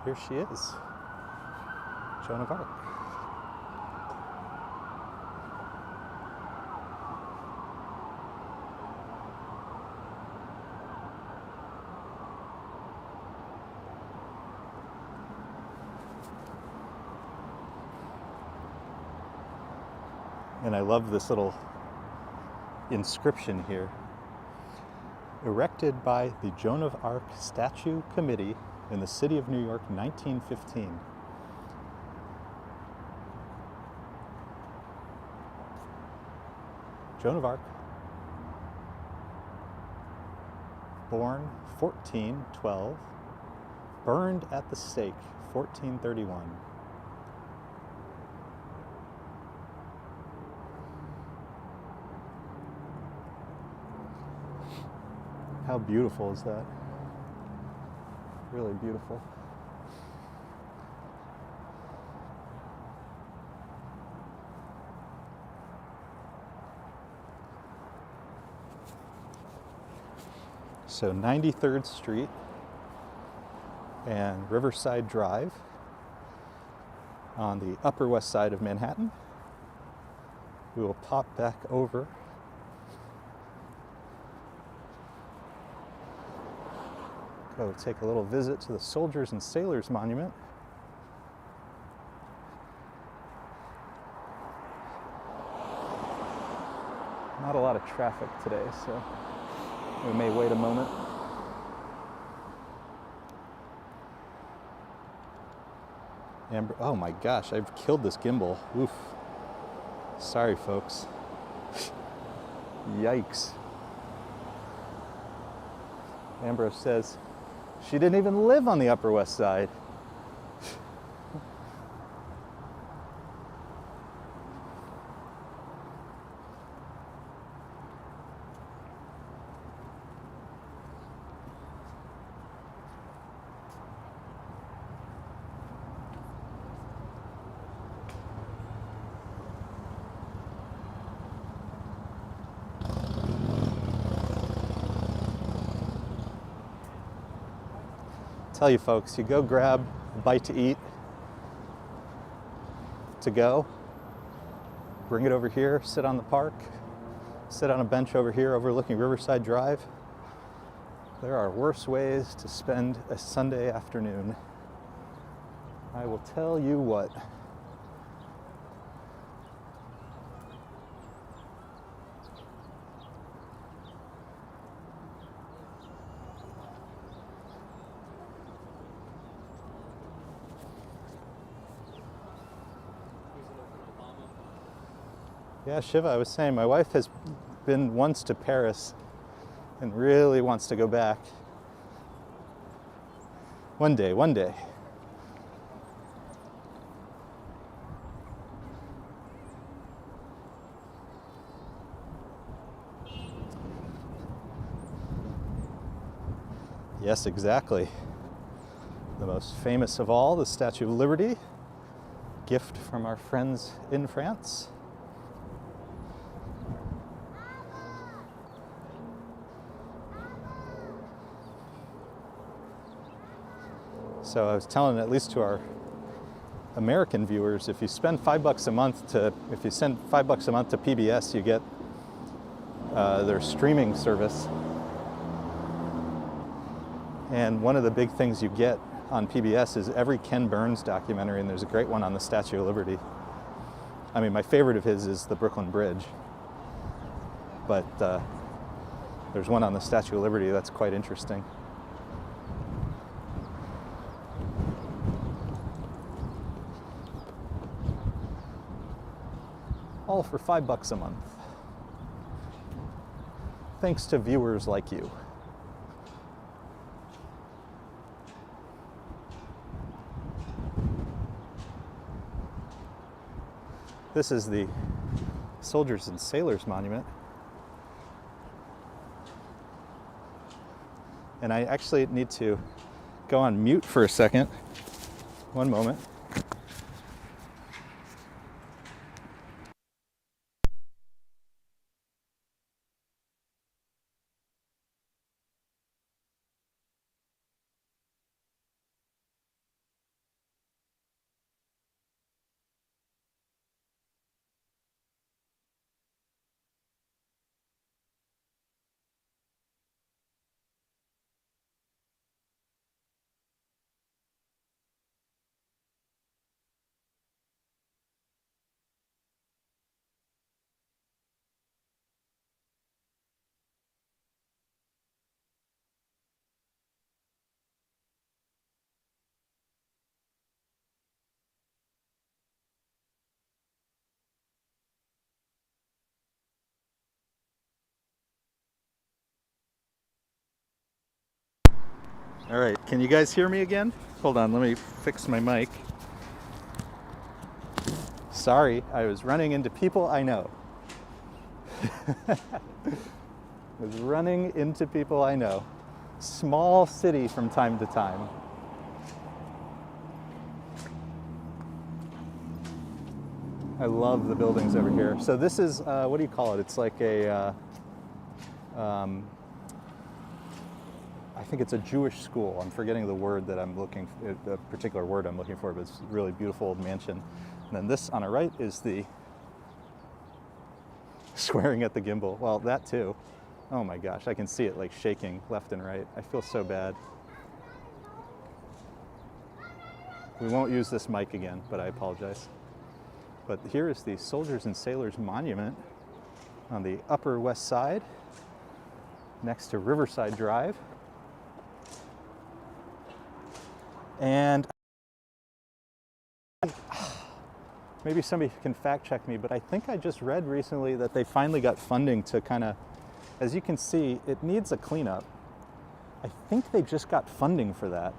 Here she is, Joan of Arc. And I love this little inscription here. Erected by the Joan of Arc Statue Committee in the city of New York, 1915. Joan of Arc, born 1412, burned at the stake 1431. How beautiful is that? Really beautiful. So 93rd Street and Riverside Drive on the Upper West Side of Manhattan. We will pop back over go take a little visit to the Soldiers and Sailors Monument. Not a lot of traffic today, so we may wait a moment. Amber, oh my gosh, I've killed this gimbal. Oof. Sorry, folks. Yikes. Ambrose says, she didn't even live on the Upper West Side. Tell you folks, you go grab a bite to eat, to go, bring it over here, sit on the park, sit on a bench over here overlooking Riverside Drive. There are worse ways to spend a Sunday afternoon. I will tell you what. Yeah, Shiva, I was saying, my wife has been once to Paris and really wants to go back. One day, one day. Yes, exactly. The most famous of all, the Statue of Liberty, gift from our friends in France. So I was telling at least to our American viewers, if you spend $5 a month to, if you send $5 a month to PBS, you get their streaming service. And one of the big things you get on PBS is every Ken Burns documentary, and there's a great one on the Statue of Liberty. I mean, my favorite of his is the Brooklyn Bridge, but there's one on the Statue of Liberty that's quite interesting. all for $5 a month. Thanks to viewers like you. This is the Soldiers and Sailors Monument. And I actually need to go on mute for a second. One moment. All right, can you guys hear me again? Hold on, let me fix my mic. Sorry, I was running into people I know. I was running into people I know. Small city from time to time. I love the buildings over here. So this is, what do you call it? It's like a, I think it's a Jewish school. I'm forgetting the word that I'm looking for, the particular word I'm looking for, but it's a really beautiful old mansion. And then this on our right is the swearing at the gimbal. Well, that too. Oh my gosh, I can see it like shaking left and right. I feel so bad. We won't use this mic again, but I apologize. But here is the Soldiers and Sailors Monument on the Upper West Side, next to Riverside Drive. And maybe somebody can fact check me, but I think I just read recently that they finally got funding to kind of, as you can see, it needs a cleanup. I think they just got funding for that.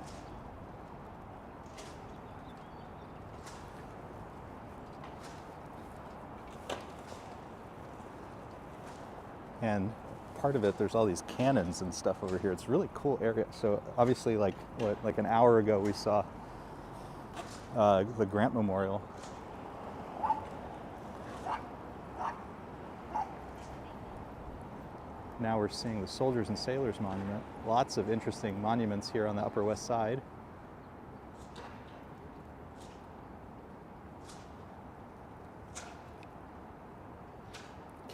And part of it, there's all these cannons and stuff over here. It's a really cool area. So obviously, like an hour ago, we saw the Grant Memorial. Now we're seeing the Soldiers and Sailors Monument. Lots of interesting monuments here on the Upper West Side.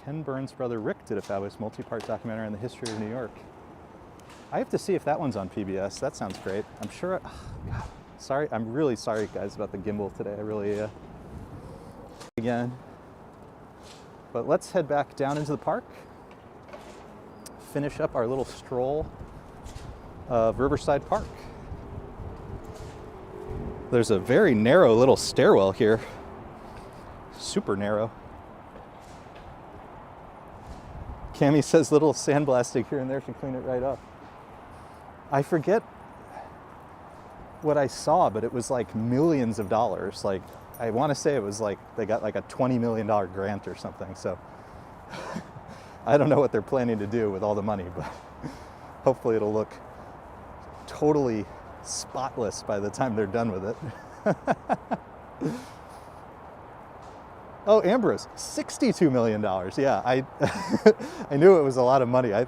Ken Burns' brother Rick did a fabulous multi-part documentary on the history of New York. I have to see if that one's on PBS. That sounds great. I'm sure. God, sorry, I'm really sorry, guys, about the gimbal today. I really again. But let's head back down into the park. Finish up our little stroll of Riverside Park. There's a very narrow little stairwell here. Super narrow. Cami says little sandblasting here and there should clean it right up. I forget what I saw, but it was like millions of dollars. Like, I want to say it was like they got like a $20 million grant or something. So I don't know what they're planning to do with all the money, but hopefully it'll look totally spotless by the time they're done with it. Oh, Ambrose, $62 million. Yeah, I knew it was a lot of money. I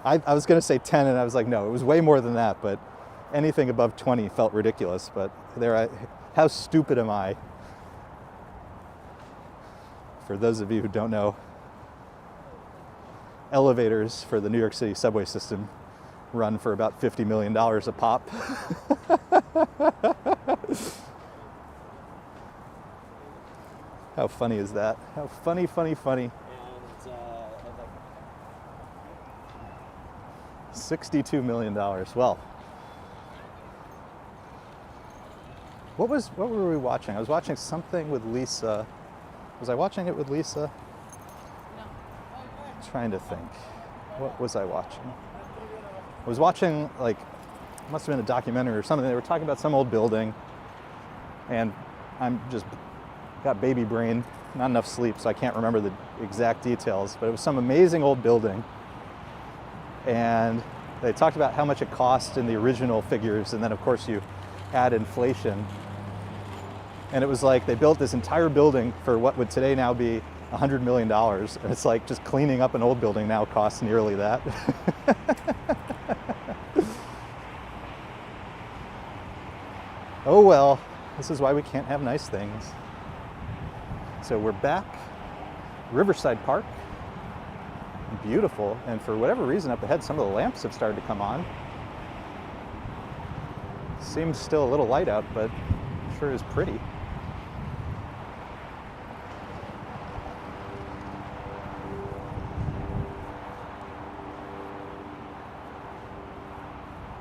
was going to say 10, and I was like, no, it was way more than that. But anything above 20 felt ridiculous. But how stupid am I? For those of you who don't know, elevators for the New York City subway system run for about $50 million a pop. How funny is that? How funny, funny, funny. And $62 million. Well, what were we watching? I was watching something with Lisa Was I watching it with Lisa? Trying to think. What was I watching? I was watching, like, must have been a documentary or something. They were talking about some old building, and I'm just got baby brain, not enough sleep, so I can't remember the exact details, but it was some amazing old building. And they talked about how much it cost in the original figures, and then of course you add inflation. And it was like they built this entire building for what would today now be $100 million. And it's like just cleaning up an old building now costs nearly that. Oh well, this is why we can't have nice things. So we're back, Riverside Park. Beautiful, and for whatever reason up ahead some of the lamps have started to come on. Seems still a little light out, but sure is pretty.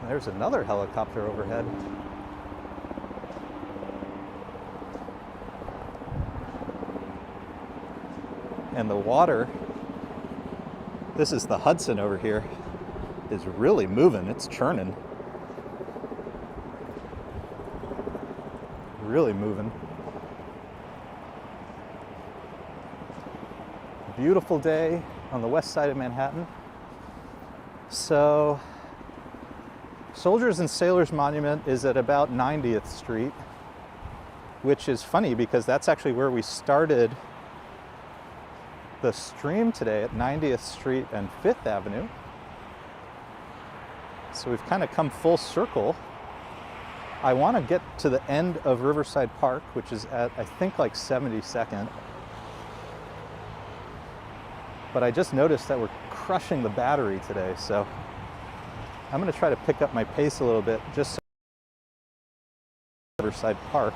There's another helicopter overhead. And the water, this is the Hudson over here, is really moving. It's churning. Really moving. Beautiful day on the west side of Manhattan. So, Soldiers and Sailors Monument is at about 90th Street, which is funny because that's actually where we started the stream today, at 90th Street and 5th Avenue. So we've kind of come full circle. I want to get to the end of Riverside Park, which is at, I think, like 72nd. But I just noticed that we're crushing the battery today, so I'm going to try to pick up my pace a little bit, just so Riverside Park.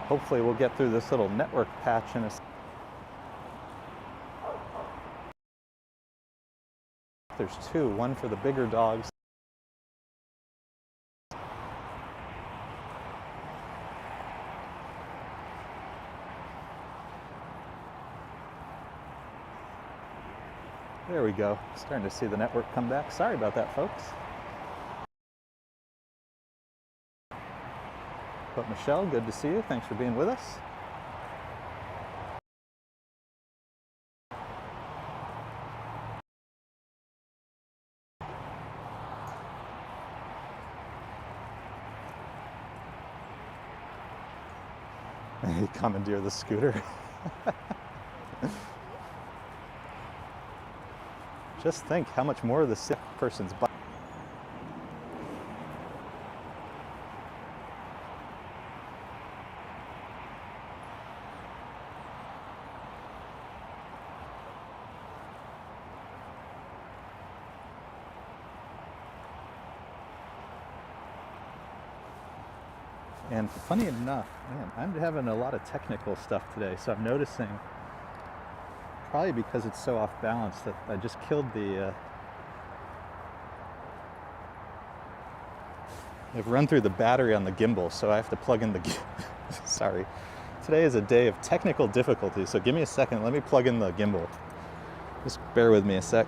Hopefully we'll get through this little network patch in a second. There's two, one for the bigger dogs. There we go. Starting to see the network come back. Sorry about that, folks. But Michelle, good to see you. Thanks for being with us. He commandeered the scooter. Just think how much more of the sick person's bike. And funny enough, man, I'm having a lot of technical stuff today, so I'm noticing, probably because it's so off balance, that I just killed the, I've run through the battery on the gimbal, so I have to plug in the, sorry. Today is a day of technical difficulty, so give me a second, let me plug in the gimbal. Just bear with me a sec.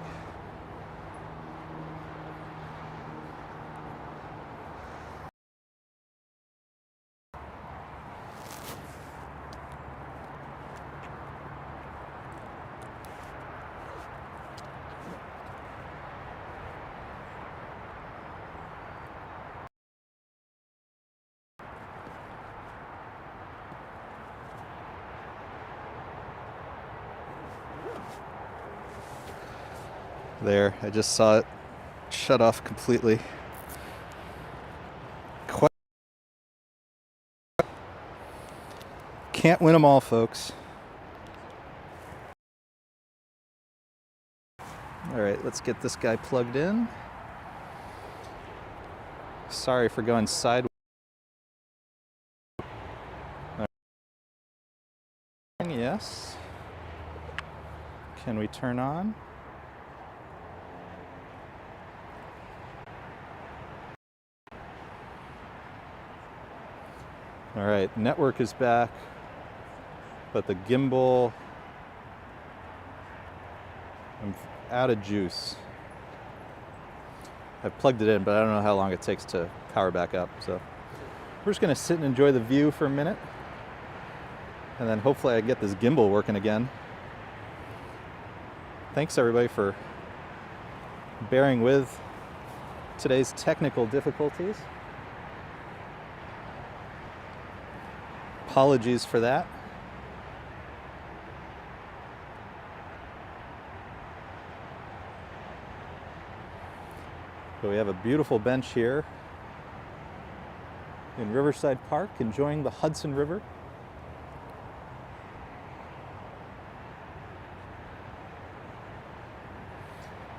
There, I just saw it shut off completely. Can't win them all, folks. All right, let's get this guy plugged in. Sorry for going sideways. Yes. Can we turn on? All right, network is back, but the gimbal, I'm out of juice. I've plugged it in, but I don't know how long it takes to power back up. So we're just gonna sit and enjoy the view for a minute, and then hopefully I get this gimbal working again. Thanks everybody for bearing with today's technical difficulties. Apologies for that. So we have a beautiful bench here in Riverside Park, enjoying the Hudson River.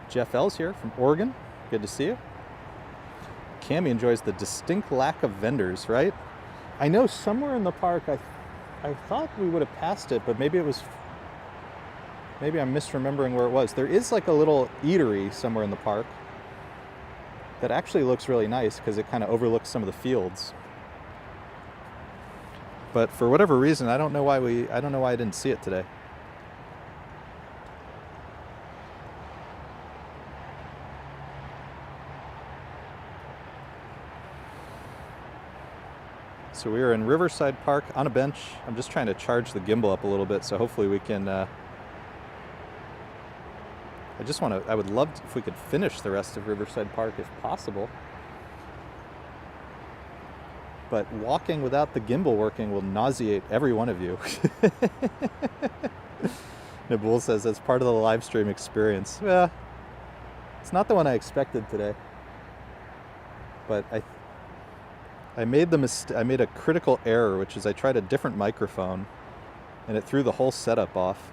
Jeff L's here from Oregon. Good to see you. Cami enjoys the distinct lack of vendors, right? I know somewhere in the park, I thought we would have passed it, but maybe I'm misremembering where it was. There is like a little eatery somewhere in the park that actually looks really nice because it kind of overlooks some of the fields. But for whatever reason, I don't know why I didn't see it today. So we are in Riverside Park on a bench. I'm just trying to charge the gimbal up a little bit, so hopefully we can, I would love if we could finish the rest of Riverside Park if possible. But walking without the gimbal working will nauseate every one of you. Amiable says that's part of the live stream experience. Yeah, it's not the one I expected today. But I made a critical error, which is I tried a different microphone and it threw the whole setup off.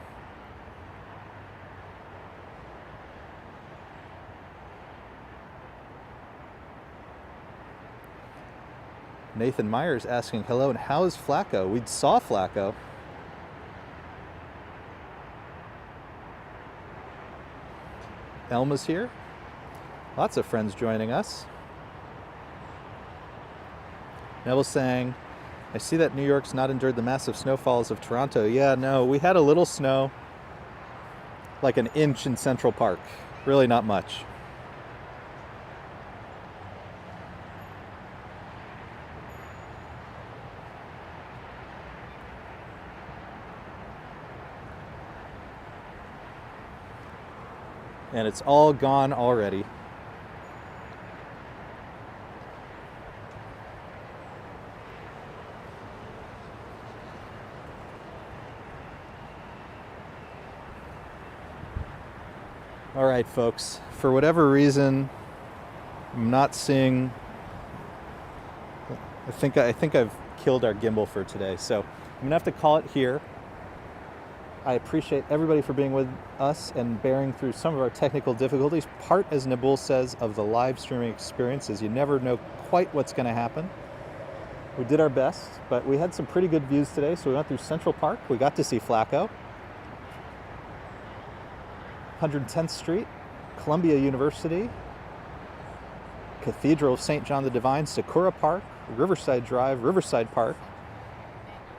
Nathan Myers asking, hello, and how is Flaco? We saw Flaco. Elma's here. Lots of friends joining us. Neville's saying, I see that New York's not endured the massive snowfalls of Toronto. Yeah, no, we had a little snow, like an inch in Central Park. Really not much. And it's all gone already. All right, folks, for whatever reason, I'm not seeing, I think I've killed our gimbal for today. So I'm gonna have to call it here. I appreciate everybody for being with us and bearing through some of our technical difficulties. Part, as Amiable says, of the live streaming experience is you never know quite what's gonna happen. We did our best, but we had some pretty good views today. So we went through Central Park. We got to see Flaco. 110th Street, Columbia University, Cathedral of St. John the Divine, Sakura Park, Riverside Drive, Riverside Park,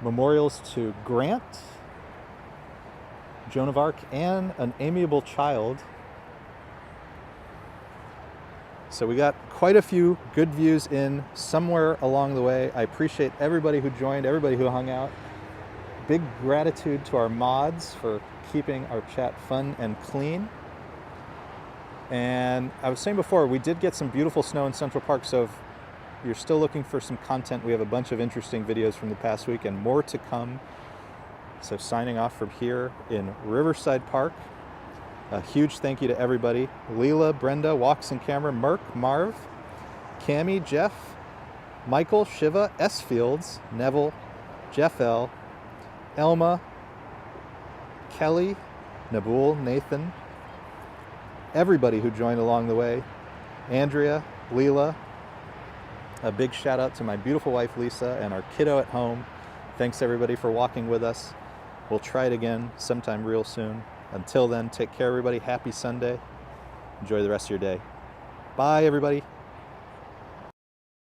memorials to Grant, Joan of Arc, and an amiable child. So we got quite a few good views in somewhere along the way. I appreciate everybody who joined, everybody who hung out. Big gratitude to our mods for keeping our chat fun and clean. And I was saying before, we did get some beautiful snow in Central Park, so if you're still looking for some content, we have a bunch of interesting videos from the past week and more to come. So signing off from here in Riverside Park, A huge thank you to everybody. Leela, Brenda, Walks and Camera, Merck, Marv, Cami, Jeff, Michael, Shiva, S. Fields, Neville, Jeff L., Elma, Kelly, Nabul, Nathan, everybody who joined along the way, Andrea, Leela. A big shout out to my beautiful wife Lisa and our kiddo at home. Thanks everybody for walking with us. We'll try it again sometime real soon. Until then, take care everybody. Happy Sunday. Enjoy the rest of your day. Bye everybody.